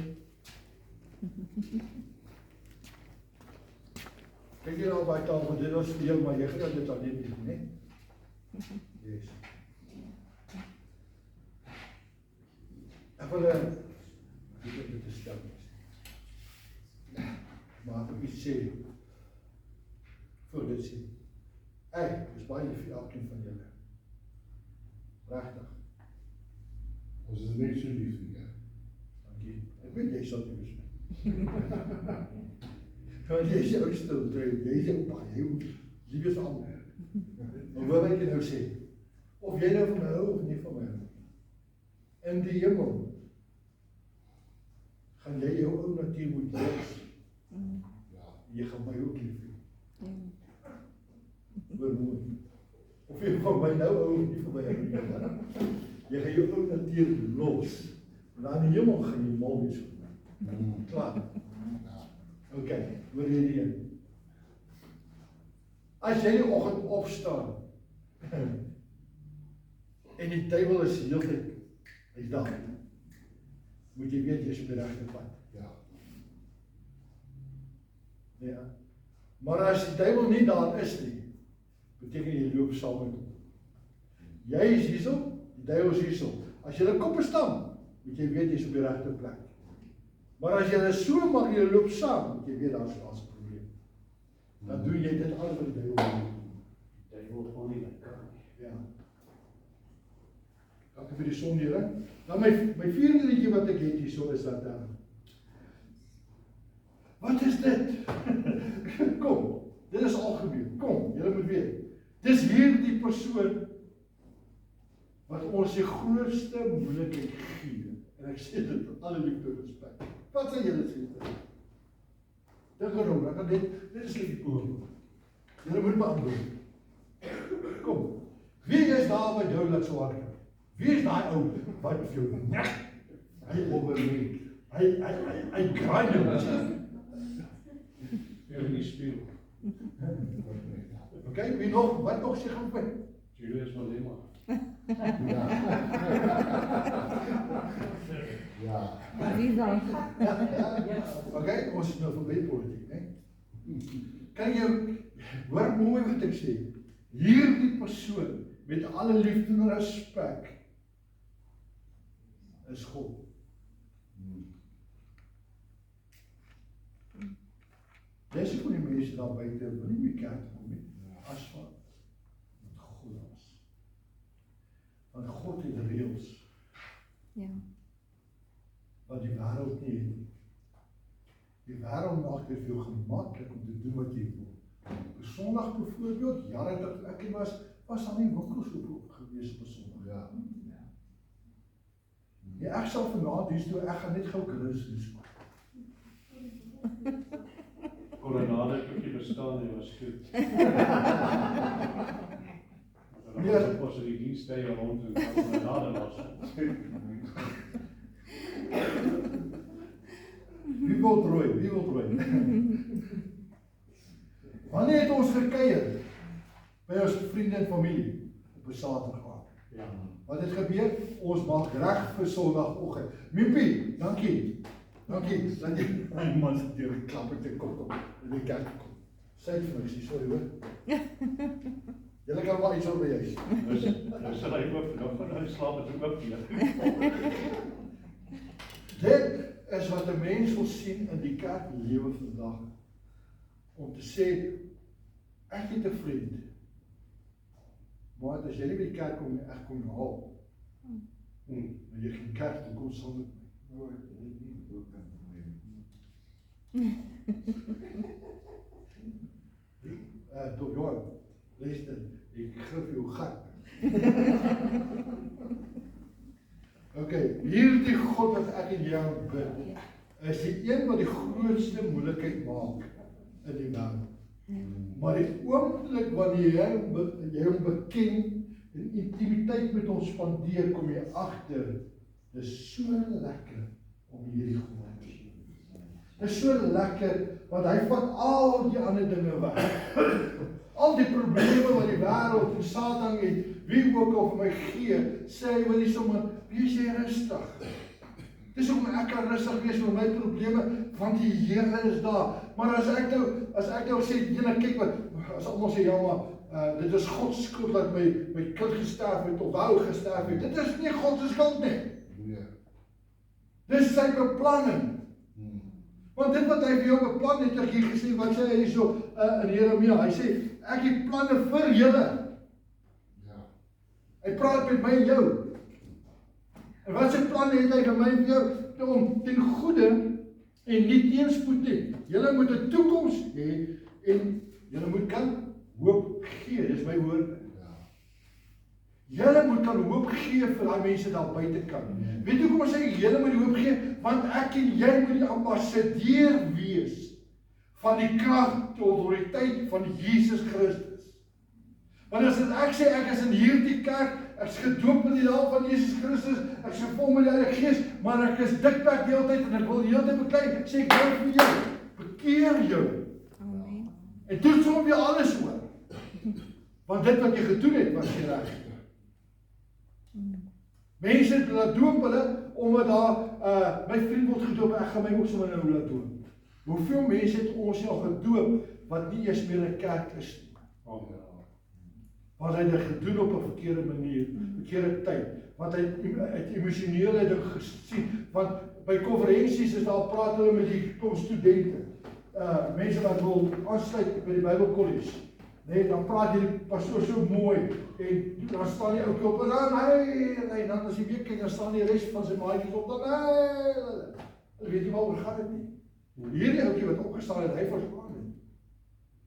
S1: Kyk hier al by tafel, dit was vir jou, maar jy gaan dit alleen doen, né? Yes. Ek wil dit te stel. Maar ek iets sê, voor dit sê, dis baie lief vir elkeen van julle. Regtig.
S6: Ons is net so lief vir jou.
S1: Dankie. Ek weet jy sal nie wees nie. Want jy is die oudste, jy is jou pa, jy lief is almal. Maar wat wil ek nou sê? Of jy nou van my hou of nie van my hou. In die hemel gaan jy jou ou natuur moet los. Jy gaan my ook lief hê. Hoor mooi. Of jy van my nou hou of nie van my hou nie. Jy gaan jou ou natuur los. En dan in die hemel gaan jy mal wees. Klaar. Ok, hoor hierdie een. As jy die oggend opstaan en die duiwel is heeltyd, hy's daar, moet jy weet jy is op die regte pad. Ja. Maar as die duiwel nie daar is nie, beteken jy loop saam met hom. Jy is hierso, die duiwel is hierso. As jy koppe staan, moet jy weet jy is op die regte plek. Maar as jy so maak jy loop saam, moet jy weet daar's 'n probleem. Dan doen jy dit al wat die duiwel doen.
S5: Die duiwel gaan nie lekker nie.
S1: Ja. Dankie vir die son, Here. Dan my vierde liedjie wat ek het hierso is dat wat is dit? Kom, dit is algemeen. Kom, julle moet weet. Dis hierdie persoon wat ons die grootste moeilikheid gee. En ek sê dit met alle liefde en respek. Wat sê julle sê dit? Dink erom, ek kan dit is nie die poor. Julle moet my antwoord. Kom, wie is daar wat jou laat so hard? Wie is daai ou wat vir jou nek? Hy oorleef. Hy kraai jou.
S5: Jy in die spieël.
S1: Okay, wie nog? Wat nog sê gaan pyn?
S5: Julius van Lema.
S3: Wie dan?
S1: Okay, ons is nou verby politiek, né? Kan jy hoor mooi wat ek sê? Hierdie persoon met alle liefde en respek is God. Dis hoe die mense daar buite wil nie meer kerk kom nie. As wat God was. Want God het reëls
S3: Ja.
S1: wat die wêreld nie het nie. Die wêreld maak dit vir jou gemaklik om te doen wat jy wil. Op Sondag byvoorbeeld, jare dat ek was daar nie winkels oop gewees op Sondag. Ja, ek sal vanaand hier toe, ek gaan net gou groceries koop.
S5: Koronade het ook nie bestaan nie, was goed. En
S1: Ja.
S5: dan was die diensttye rond en dan koronade was.
S1: Wie wil rooi? Wie wil rooi? Wanneer het ons gekuier by ons vriende en familie op 'n Saterdag aand?
S5: Ja.
S1: Wat het gebeur? Ons maak reg vir Sondagoggend. Miepie, dankie. Dankie. Dat jy my man se deur die klap te kom in die kerk kom. Sê dit vir my, sê sorry hoor. Julle kan maar iets oor by huis.
S5: Dus sal hy ook nog van huis slaap het ook weer.
S1: Dit is wat 'n mens wil sien in die kerklewe vandag. Om te sê, ek het 'n vriend. Maar as jy nie by die kerk kom nie, ek kom jou haal. Maar jy gaan kerk toe kom saam met my. Nou, ek weet nie hoe kan my. Tot Johan, luister, ek grif jou gat. Okay, hierdie God wat ek en jy aanbid, is die een wat die grootste moeilikheid maak in die wêreld. Maar die oomblik wanneer jy hom beken en intimiteit met hom spandeer, kom jy agter, dis so lekker om hierdie God te sien. Dis so lekker, want hy vat al die ander dinge weg. Al die probleme wat die wêreld en Satan het, wie ook al vir my gee, sê hy wil nie sommer, wees jy rustig. Dis hoekom ek kan rustig wees met my probleme, want die Here is daar. Maar as ek nou sê, julle kyk wat, as almal sê, ja maar, dit is God se skuld dat my kind gesterf het, of ou gesterf het. Dit is nie God se skuld nie. Dis sy beplanning. Want dit wat hy vir jou beplan het, ek hier gesê, wat sê hy hierso in Jeremia, hy sê, ek het planne vir julle. Hy praat met my en jou. En wat sy planne het hy vir my en jou, om ten goeie en nie teenspoed nie. Julle moet 'n toekoms hê en julle moet kan hoop gee, dis my woorde. Julle moet kan hoop gee vir daai mense daar buitekant. Weet jy hoekom sê ek julle moet hoop gee? Want ek en jy moet die ambassadeur wees van die krag, die autoriteit van Jesus Christus. Want as ek sê ek is in hierdie kerk, ek is gedoop in die naam van Jesus Christus, ek is gevul met die Heilige Gees, maar ek is dikpak die hele tyd en ek wil die hele tyd beklei, sê ek wil vir jou, bekeer jou.
S3: Amen.
S1: En toets hom jou alles oor. Want dit wat jy gedoen het, was nie reg. Mense het laat doop hulle, omdat daar, my vriend word gedoop, ek gaan my ook sommer nou laat doop. Hoeveel mense het ons al gedoop, wat nie eers meer 'n kerk is nie. Want hy het dit gedoen op 'n verkeerde manier, verkeerde tyd. Want hy het emosionele ding gesien. Want by konferensies is daar praat hulle met die kom studente. Mense wat wil aansluit by die Bybelkollege. Nee, dan praat die pastoor so mooi en dan staan die ouetjie op en dan as jy weer kyk, dan staan die res van sy maatjies op dan hulle weet nie waaroor gaan dit nie. Hierdie ouetjie wat opgestaan het, hy verstaan dit.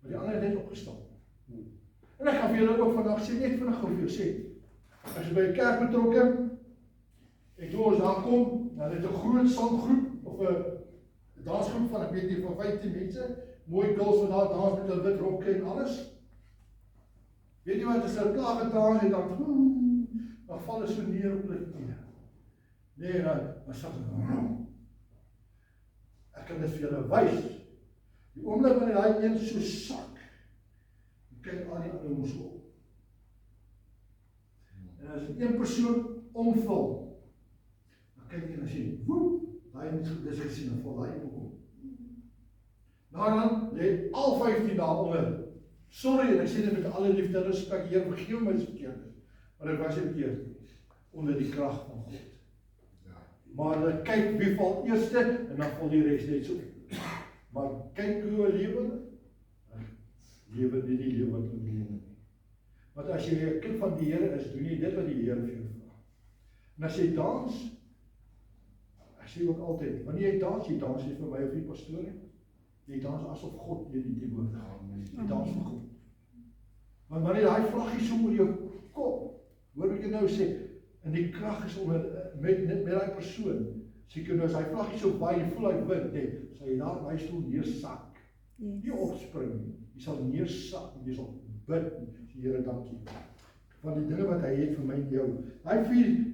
S1: Maar die ander het net opgestaan. En ek gaan vir julle ook vandag sê, net vinnig gou vir jou sê, as jy by 'n kerk betrokke, ek glo ons daar kom, dan het 'n groot sanggroep, of 'n dansgroep van, ek weet nie, van 15 mense, mooi girls wat daar dans met hulle wit rokke en alles. Weet jy wat, as hulle klaar gedans het, dan val hulle so neer op hulle knie. Nee, dan sê hulle, ek kan dit vir julle wys. Die oomblik wanneer daai een so sak, kyk al die ander ons op. En as een persoon omval, dan kyk jy en sê, woep, daai dis ek sien, dan val daai een op. Nou dan, lê al 15 daar onder. Sorry, en ek sê dit met alle liefde en respek, Heer, vergewe my as verkeerd is. Maar ek was nie verkeerd nie, onder die krag van God. Maar hulle kyk wie val eerste, en dan val die res net so. Maar kyk hoe hulle lewe, lewe nie die lewe wat hulle lewe nie. Want as jy 'n kind van die Here is, doen jy dit wat die Here vir jou vra. En as jy dans, ek sê ook altyd, wanneer jy dans nie vir my of die pastoor nie. Jy dans asof God jy die teenwoordigheid. Jy dans vir God. Want wanneer daai vlaggie so oor jou kop, hoor ek jou nou sê, en die krag is onder met daai persoon. Seker nou as hy vlaggie so baie voel hy wind, nee, sal jy daar by stoel neersak.
S3: Yes.
S1: Nie opspring nie. Jy sal neersak en jy sal bid en sê, Here, dankie. Van die dinge wat hy het vir my en jou. Daai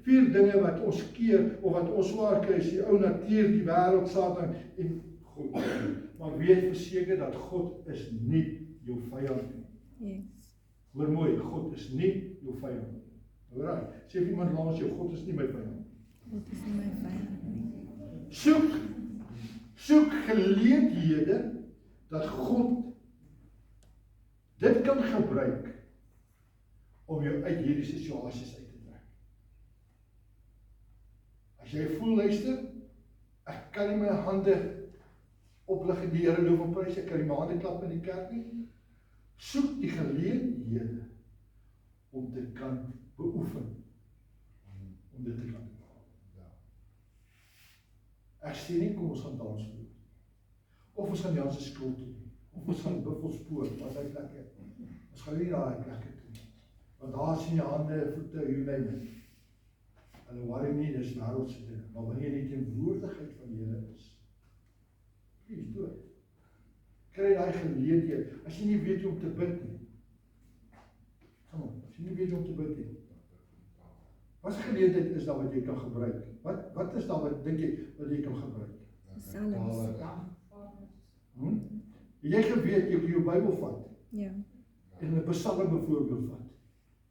S1: vier dinge wat ons keer of wat ons swaar kry, is die ou natuur, die wêreld, Satan en God. Maar weet verseker dat God is nie jou vyand nie.
S3: Yes.
S1: Hoor mooi, God is nie jou vyand nie. Hoor, sê vir iemand langs jou, God is nie my vyand.
S3: God is nie my vyand nie.
S1: Soek geleenthede dat God dit kan gebruik om jou uit hierdie situasies uit te trek. As jy voel, luister, ek kan nie my hande oplig en die Here loof en prys, ek kan nie my hande klap in die kerk nie. Soek die geleenthede om te kan beoefen, om dit te kan doen. Ek sê nie, kom ons gaan dans doen, of ons gaan Jan se skool toe, of ons gaan Buffelspoort, wat hy plek het. Ons gaan nie daar plekke toe, want daar sien jy hande, voete, you name it. Hulle worry nie, dis wêreldse dinge, maar wanneer jy die teenwoordigheid van die Here is, jy is dood. Kry daai geleenthede, as jy nie weet hoe om te bid nie. Kom op, as jy nie weet hoe om te bid nie. Wat geleentheid is daar wat jy kan gebruik? Wat is daar wat dink jy wat jy kan gebruik?
S3: Psalms.
S1: Het jy geweet jy kan jou Bybel vat
S3: Ja.
S1: en 'n Psalm byvoorbeeld vat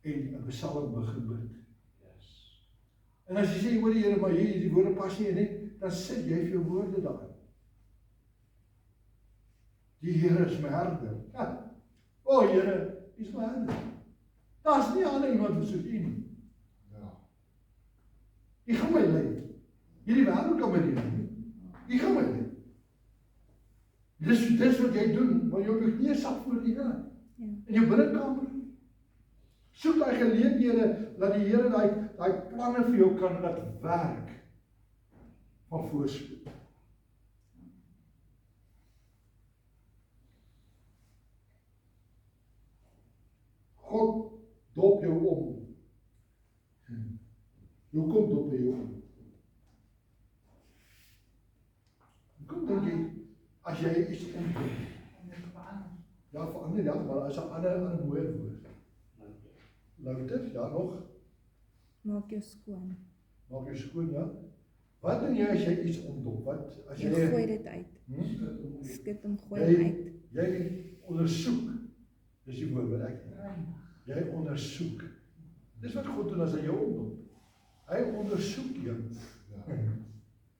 S1: en 'n Psalm begin bid. En as jy sê hoor die Here, maar hier die woorde pas nie in nie, dan sit jy vir jou woorde daar. Die Here is my herder. Ja. O Here, U is my herder. Daar's nie ander iemand soos U nie. U gaan my lei. Hierdie wêreld kan my nie lei nie. U gaan my lei. Dis wat jy doen, maar jy moet neersak voor die Here.
S3: Ja.
S1: In jou binnekamer. Soek daai geleenthede dat die Here daai planne vir jou kan laat werk van voorspoed. God dop jou om. Hoekom dop hy jou om? Hoekom dink jy, as jy iets omdop? Ja, verander, ja, maar as 'n ander mooier woord. Louter, ja nog?
S3: Maak jou skoon.
S1: Maak jou skoon, ja. Wat doen jy as jy iets omdop? Wat, as jy...
S3: Jy gooi dit uit. Skit hom, gooi hom uit.
S1: Jy ondersoek. Dis die woord wat ek jy ondersoek. Dis wat God doen as hy jou omdop. Hy ondersoek jou.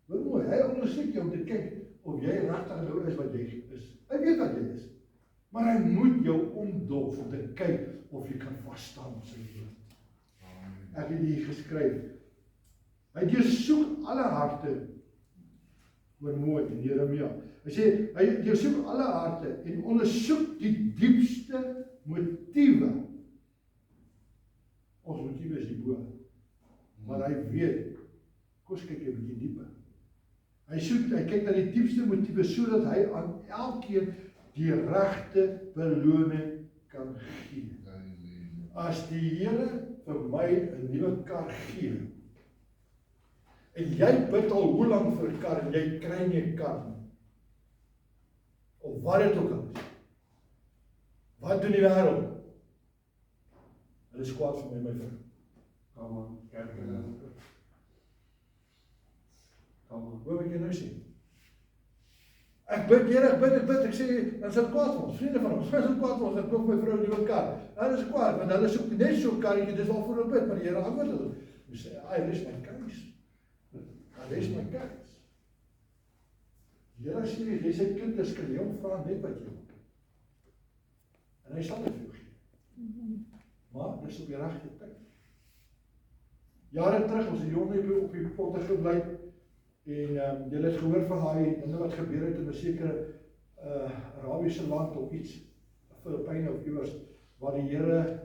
S1: Wat mooi, hy ondersoek jou om te kyk of jy regtig nou is wat jy is. Hy weet wat jy is. Maar hy moet jou omdop om te kyk of jy kan vasstaan op sy woord. Ek het hier geskryf. Hy deursoek alle harte. Hoor mooi in Jeremia. Hy sê, hy deursoek alle harte en ondersoek die diepste motiewe. Ons motiewe is die bo. Maar hy weet, kom ons kyk 'n bietjie dieper. Hy kyk na die diepste motiewe sodat hy aan elkeen die regte beloning kan gee. As die Here vir my 'n nuwe kar gee, en jy bid al hoe lank vir 'n kar en jy kry nie 'n kar nie, of wat dit ook al is, wat doen die wêreld? Hulle is kwaad vir my vrou. Kom aan, kerk. Kom aan, hoe moet jy nou sê? Ek bid, Here, ek sê, dan is hulle kwaad vir ons, vriende van ons, hulle is kwaad vir ons, ek koop my vrou 'n nuwe kar. Hulle is kwaad, want hulle soek net so 'n karretjie, dis waarvoor hulle bid, maar die Here antwoord hulle. Hy sê, "I rest my case. I rest my case." Die Here sê, jy sy kinders kan jy hom vra net wat jy wil. En hy sal dit vir jou gee. Maar dis op die regte tyd. Jare terug, ons het jong op die potte gebly, en julle het gehoor van daai dinge wat gebeur het in 'n sekere Arabiese land of iets, Filippyne of iewers, waar die Here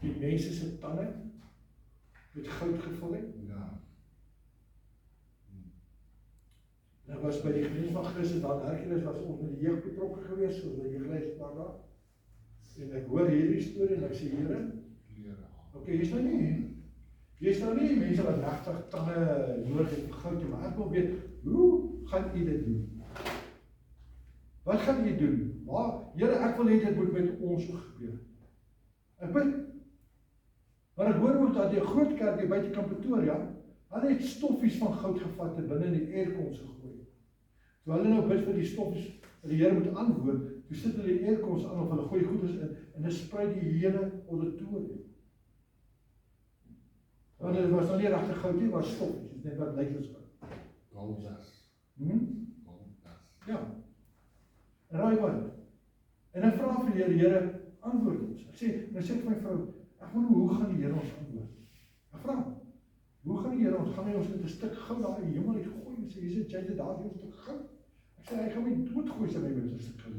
S1: die mense se tande met goud gevul het. Dit was by die gemeente van Christus, daar in Hercules was ons met die jeug betrokke gewees, soos wat jy gelees het paar dae. En ek hoor hierdie storie en ek sê, Here, okay, hier's nou nie mense wat regtig tande nodig het vir goud, maar ek wil weet, hoe gaan u dit doen? Wat gaan jy doen? Here, ek wil hê dit moet met ons ook gebeur. Ek bid. Maar ek hoor ook dat die groot kerk hier buite Kamp Pretoria, hulle het stoffies van goud gevat en binne in die aircons gegooi. Toe hulle nou bid vir die stoffies, dat die Here moet antwoord, toe sit hulle die aircons aan of hulle gooi goeders in dit sprei die hele auditorium. Want dit was nog nie regtig goud nie, maar stoffies, dit is net wat lyk as goud.
S6: Goldas.
S1: Ja. En raai wat? En dan vra vir die Here, antwoord ons. Ek sê vir my vrou, ek wonder hoe gaan die Here ons antwoord? Ek vra, hoe gaan die Here ons, gaan hy ons met 'n stuk goud daar in die hemel uitgooi en sê, jy het daar die stuk goud? Ek sê, hy gaan my doodgooi sy my met 'n stuk goud.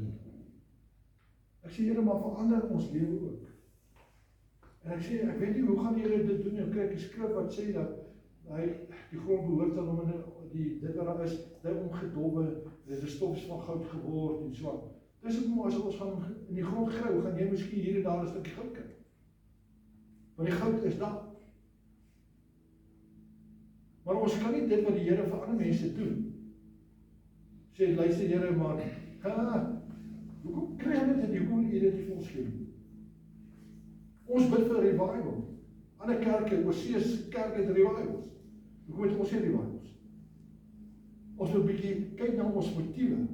S1: Ek sê, Here, maar verander ons lewe ook. En ek sê, ek weet nie, hoe gaan die Here dit doen? Ek kry 'n skrif wat sê dat die grond behoort aan hom en dit wat daar is, hy omgedobbe, dit is stofs van goud geword en so. Dis ook as ons gaan in die grond grou, gaan jy miskien hier en daar 'n stukkie goud kry. Want die goud is daar. Maar ons kan nie dit wat die Here vir ander mense doen. Sê, luister Here, maar hoekom kry jy dit en hoekom jy dit vir ons gee? Ons bid vir revival. Ander kerke, oorsees kerk het revivals. Hoekom het ons nie revivals? Ons moet 'n bietjie kyk na ons motiewe.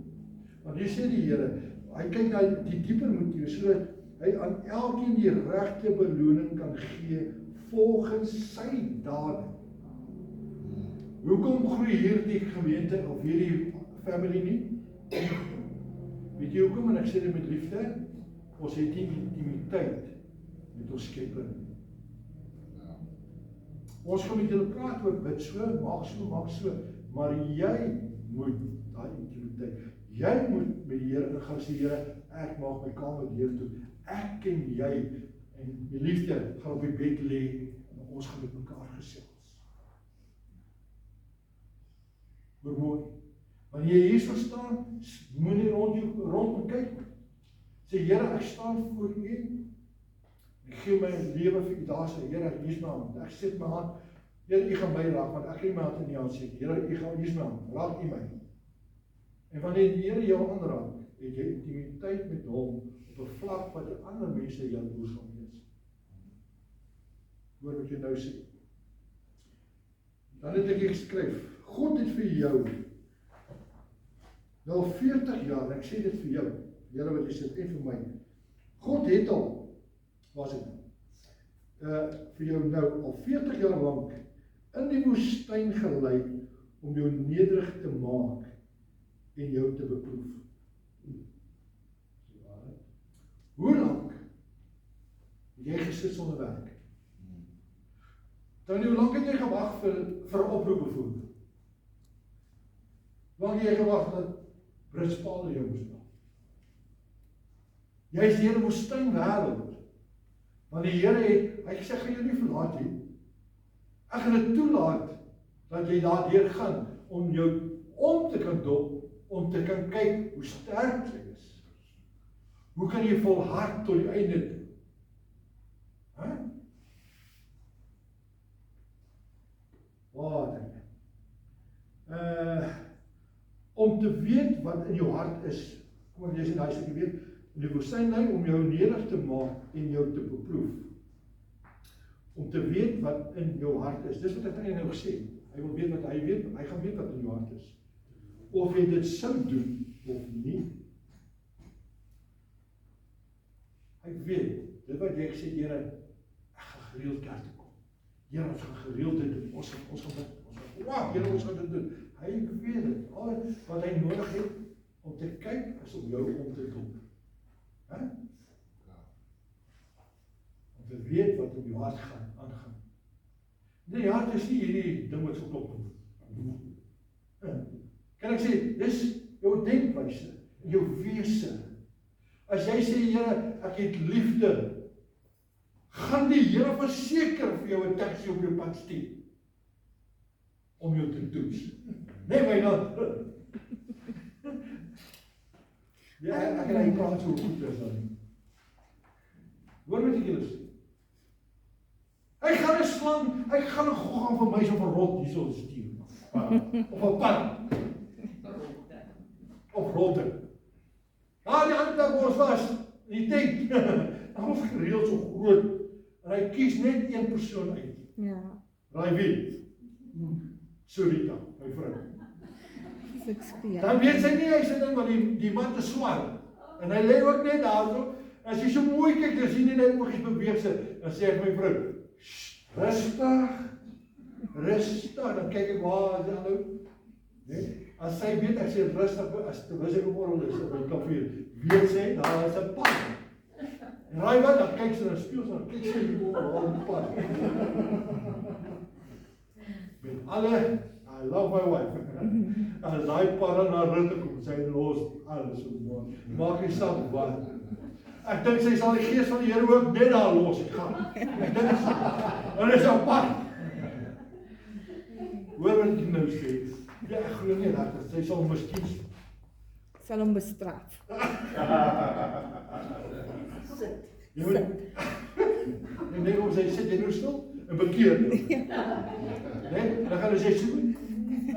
S1: Want hier sê die Here, hy kyk na die dieper motiewe, sodat hy aan elkeen die regte beloning kan gee volgens sy dade. Hoekom groei hierdie gemeente of hierdie family nie? Weet jy hoekom? En ek sê dit met liefde, ons het nie intimiteit met ons Skepper nie. Ons gaan met julle praat oor bid so, maak so, maar jy moet daai intimiteit. Jy moet met die Here ingaan sê, Here, ek maak my kamer deur toe. Ek en jy en die liefde gaan op die bed lê en ons gaan met mekaar gesels. Hoor mooi. Wanneer jy hier staan, moenie rondom kyk. Sê, Here, ek staan voor U. Ek gee my lewe vir U. Daar sê, Here, hier is my hand. Ek sit my hand. Here, U gaan my raak, want ek kan my hand in U hand sit. Here, hier is my hand. Raak U my. En wanneer die Here jou aanraak, het jy intimiteit met hom op 'n vlak wat die ander mense jaloers gaan wees. Hoor wat jy nou sê. Dan het ek geskryf, God het vir jou nou 40 jaar, ek sê dit vir jou, julle wat jy sit en vir my. God het al, was dit vir jou nou al 40 jaar lank in die woestyn gelei om jou nederig te maak en jou te beproef. Hoe lank het jy gesit sonder werk? Dan hoe lank het jy gewag vir 'n oproep bijvoorbeeld? Hoe lang het jy gewag dat Brits Paul jou moes bel? Jy is hier in 'n woestynwêreld. Want die Here het, hy sê, gaan jou nie verlaat nie. Ek gaan dit toelaat dat jy daardeur gaan om jou om te kan dop, om te kan kyk hoe sterk jy is. Hoe kan jy volhard tot die einde toe? Wat dink jy? Om te weet wat in jou hart is, kom ek lees in daai stukkie weer, in die woestyn lei om jou nederig te maak en jou te beproef. Om te weet wat in jou hart is. Dis wat ek nou gesê. Hy wil weet wat hy weet, hy gaan weet wat in jou hart is. Of jy dit sou doen of nie. Hy weet, dit wat jy gesê, Here, ek gaan gereeld kerk toe kom. Here, ons gaan gereeld dit doen. Ons gaan Here, ons gaan dit doen. Hy weet dit. Al wat hy nodig het om te kyk is om jou om te doen. Om te weet wat in jou hart aangaan. Nee, die hart is nie hierdie ding wat so klop. Kan ek sê, dis jou denkwyse, jou wese. As jy sê, Here, ek het liefde, gaan die Here verseker vir jou 'n taxi op jou pad stuur om jou te toets. Nee, my nou. Ja, ek kan nie praat so goed as dan. Hoor wat ek julle sê. Hy gaan 'n slang, hy gaan 'n gog aan vir my so 'n rot hierso stuur. Of 'n pan. Of rotte. Die ander dag waar ons was, in die tent, ons gereeld so groot, en hy kies net een persoon uit.
S3: Ja,
S1: Raai wie? Surita, my vrou.
S3: dis ek speel.
S1: Dan weet sy nie, hy sê ding, want die man is swart, en hy lê ook net daar so, as jy so mooi kyk, dan sien jy net oogies beweeg sy, dan sê ek my vrou, rustig, dan kyk ek waar is die ander, nee? As sy weet, ek sê rustig, as sy beoordeel is, op my kafeer, weet sy, daar is 'n pad. En raai wat, dan kyk sy, dan speel sy, dan kyk sy, waar die pad. Met alle, I love my wife, as die padde na Rutte kom, sy los alles so mooi, maak nie saak wat. Ek dink sy sal die gees van die Here ook net daar los gaan. Ek dink so, en is 'n pad. Hoor wat ek nou sê, ja, ek glo nie dat sy sal miskien
S3: Sal hom bestraf.
S1: jy moet en net om sy sit jy nou stil en bekeer. Nee, dan gaan hy sê so.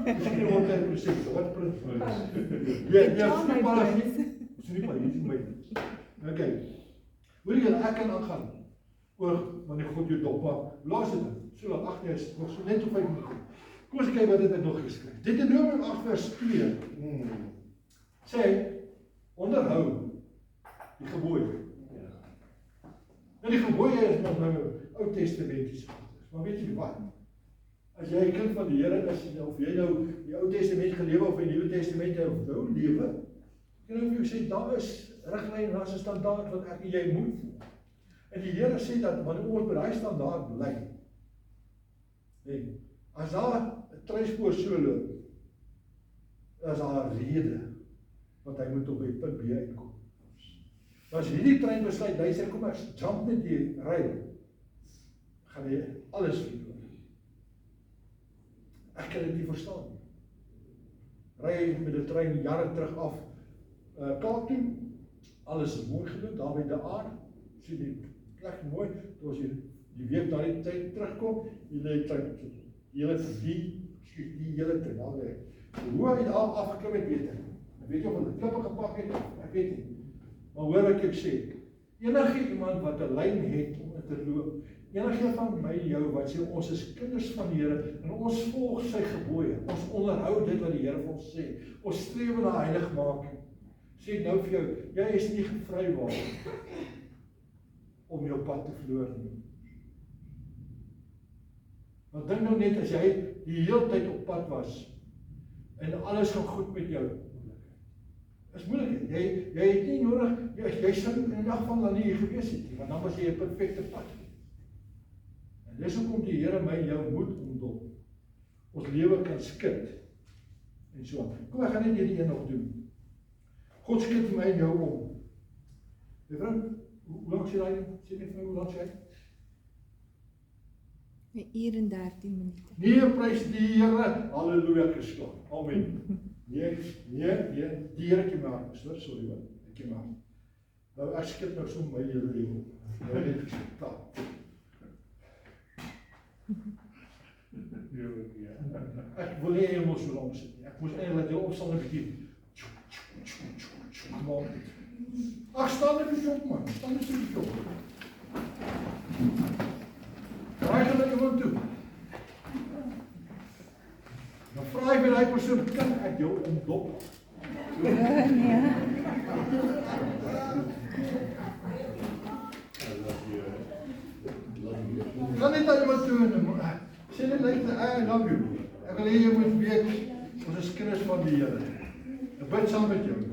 S1: Miskien word hy presies wat prins. Ja, sien maar as nie. Sien maar hier my. Okay. Hoor jy ek kan aangaan oor wanneer God jou dop maak. Laat dit. So laat 8 is nog so net op 5 minute. Kom ons kyk wat dit ek nog geskryf. Deuteronomium 8 vers 2. Sê onderhou die gebooie. Nou die gebooie is nog nou Ou Testamentiese goeders. Maar weet jy wat? As jy 'n kind van die Here is of jy nou die Ou Testament gelewe of die Nuwe Testament nou lewe, kan ek vir jou sê daar is riglyne, daar is 'n standaard wat ek en jy moet volg. En die Here sê dat wanneer ons by daai standaard bly, nee, as daar 'n treinspoor so loop, is daar 'n rede wat hy moet op by punt B uitkom. As hierdie trein besluit, hy sê kom ek jump net die rail, gaan hy alles verloor. Ek kan dit nie verstaan nie. Ry met die trein jare terug af Kaap toe, alles is mooi gedoen, daar by die aard, sien die plek mooi, toe as jy die week na die tyd terugkom, jy lê trein, die hele trein, daar lê. Hoe hy daar afgeklim het, weet ek. Ek weet nie of hy klippe gepak het, ek weet nie. Maar hoor wat ek sê, enige iemand wat 'n lyn het om in te loop, enige van my jou wat sê ons is kinders van die Here en ons volg sy gebooie, ons onderhou dit wat die Here vir ons sê, ons streef na heiligmaking. Sê nou vir jou, jy is nie gevrywaar om jou pad te verloor nie. Want dink nou net as jy die hele tyd op pad was en alles gaan goed met jou. Is moeilik. Jy het nie nodig, jy sou in 'n dag van dan nie hier gewees het nie, want dan was jy 'n perfekte pad. En dis hoekom die Here my en jou moet omdop. Ons lewe kan skud. En so. Kom ek gaan net hierdie een nog doen. God skud my en jou om. Juffrou, hoe lank sê daai? Sê net vir my hoe lank sê?
S3: 'n uur en 13 minute.
S1: Nee, prys die Here. Halleluja, ek is klaar. Amen. Nee, die Here het my hart besoek, sorry wat, ek het my hart. Nou, ek skip nou so my hele lewe. Nou net gestaan. Ek wil nie helemaal so lang sit nie. Ek moes eintlik die opstaan 'n bietjie. Maar ag, staan net bietjie op man, staan net bietjie op. Raai hulle iemand toe. Dan vra ek by daai persoon, kan ek jou omdop?
S3: Nee.
S1: Kan net aan iemand toe en sê net like, I love you. Ek wil hê jy moet weet, ons is kinders van die Here. Ek bid saam met jou.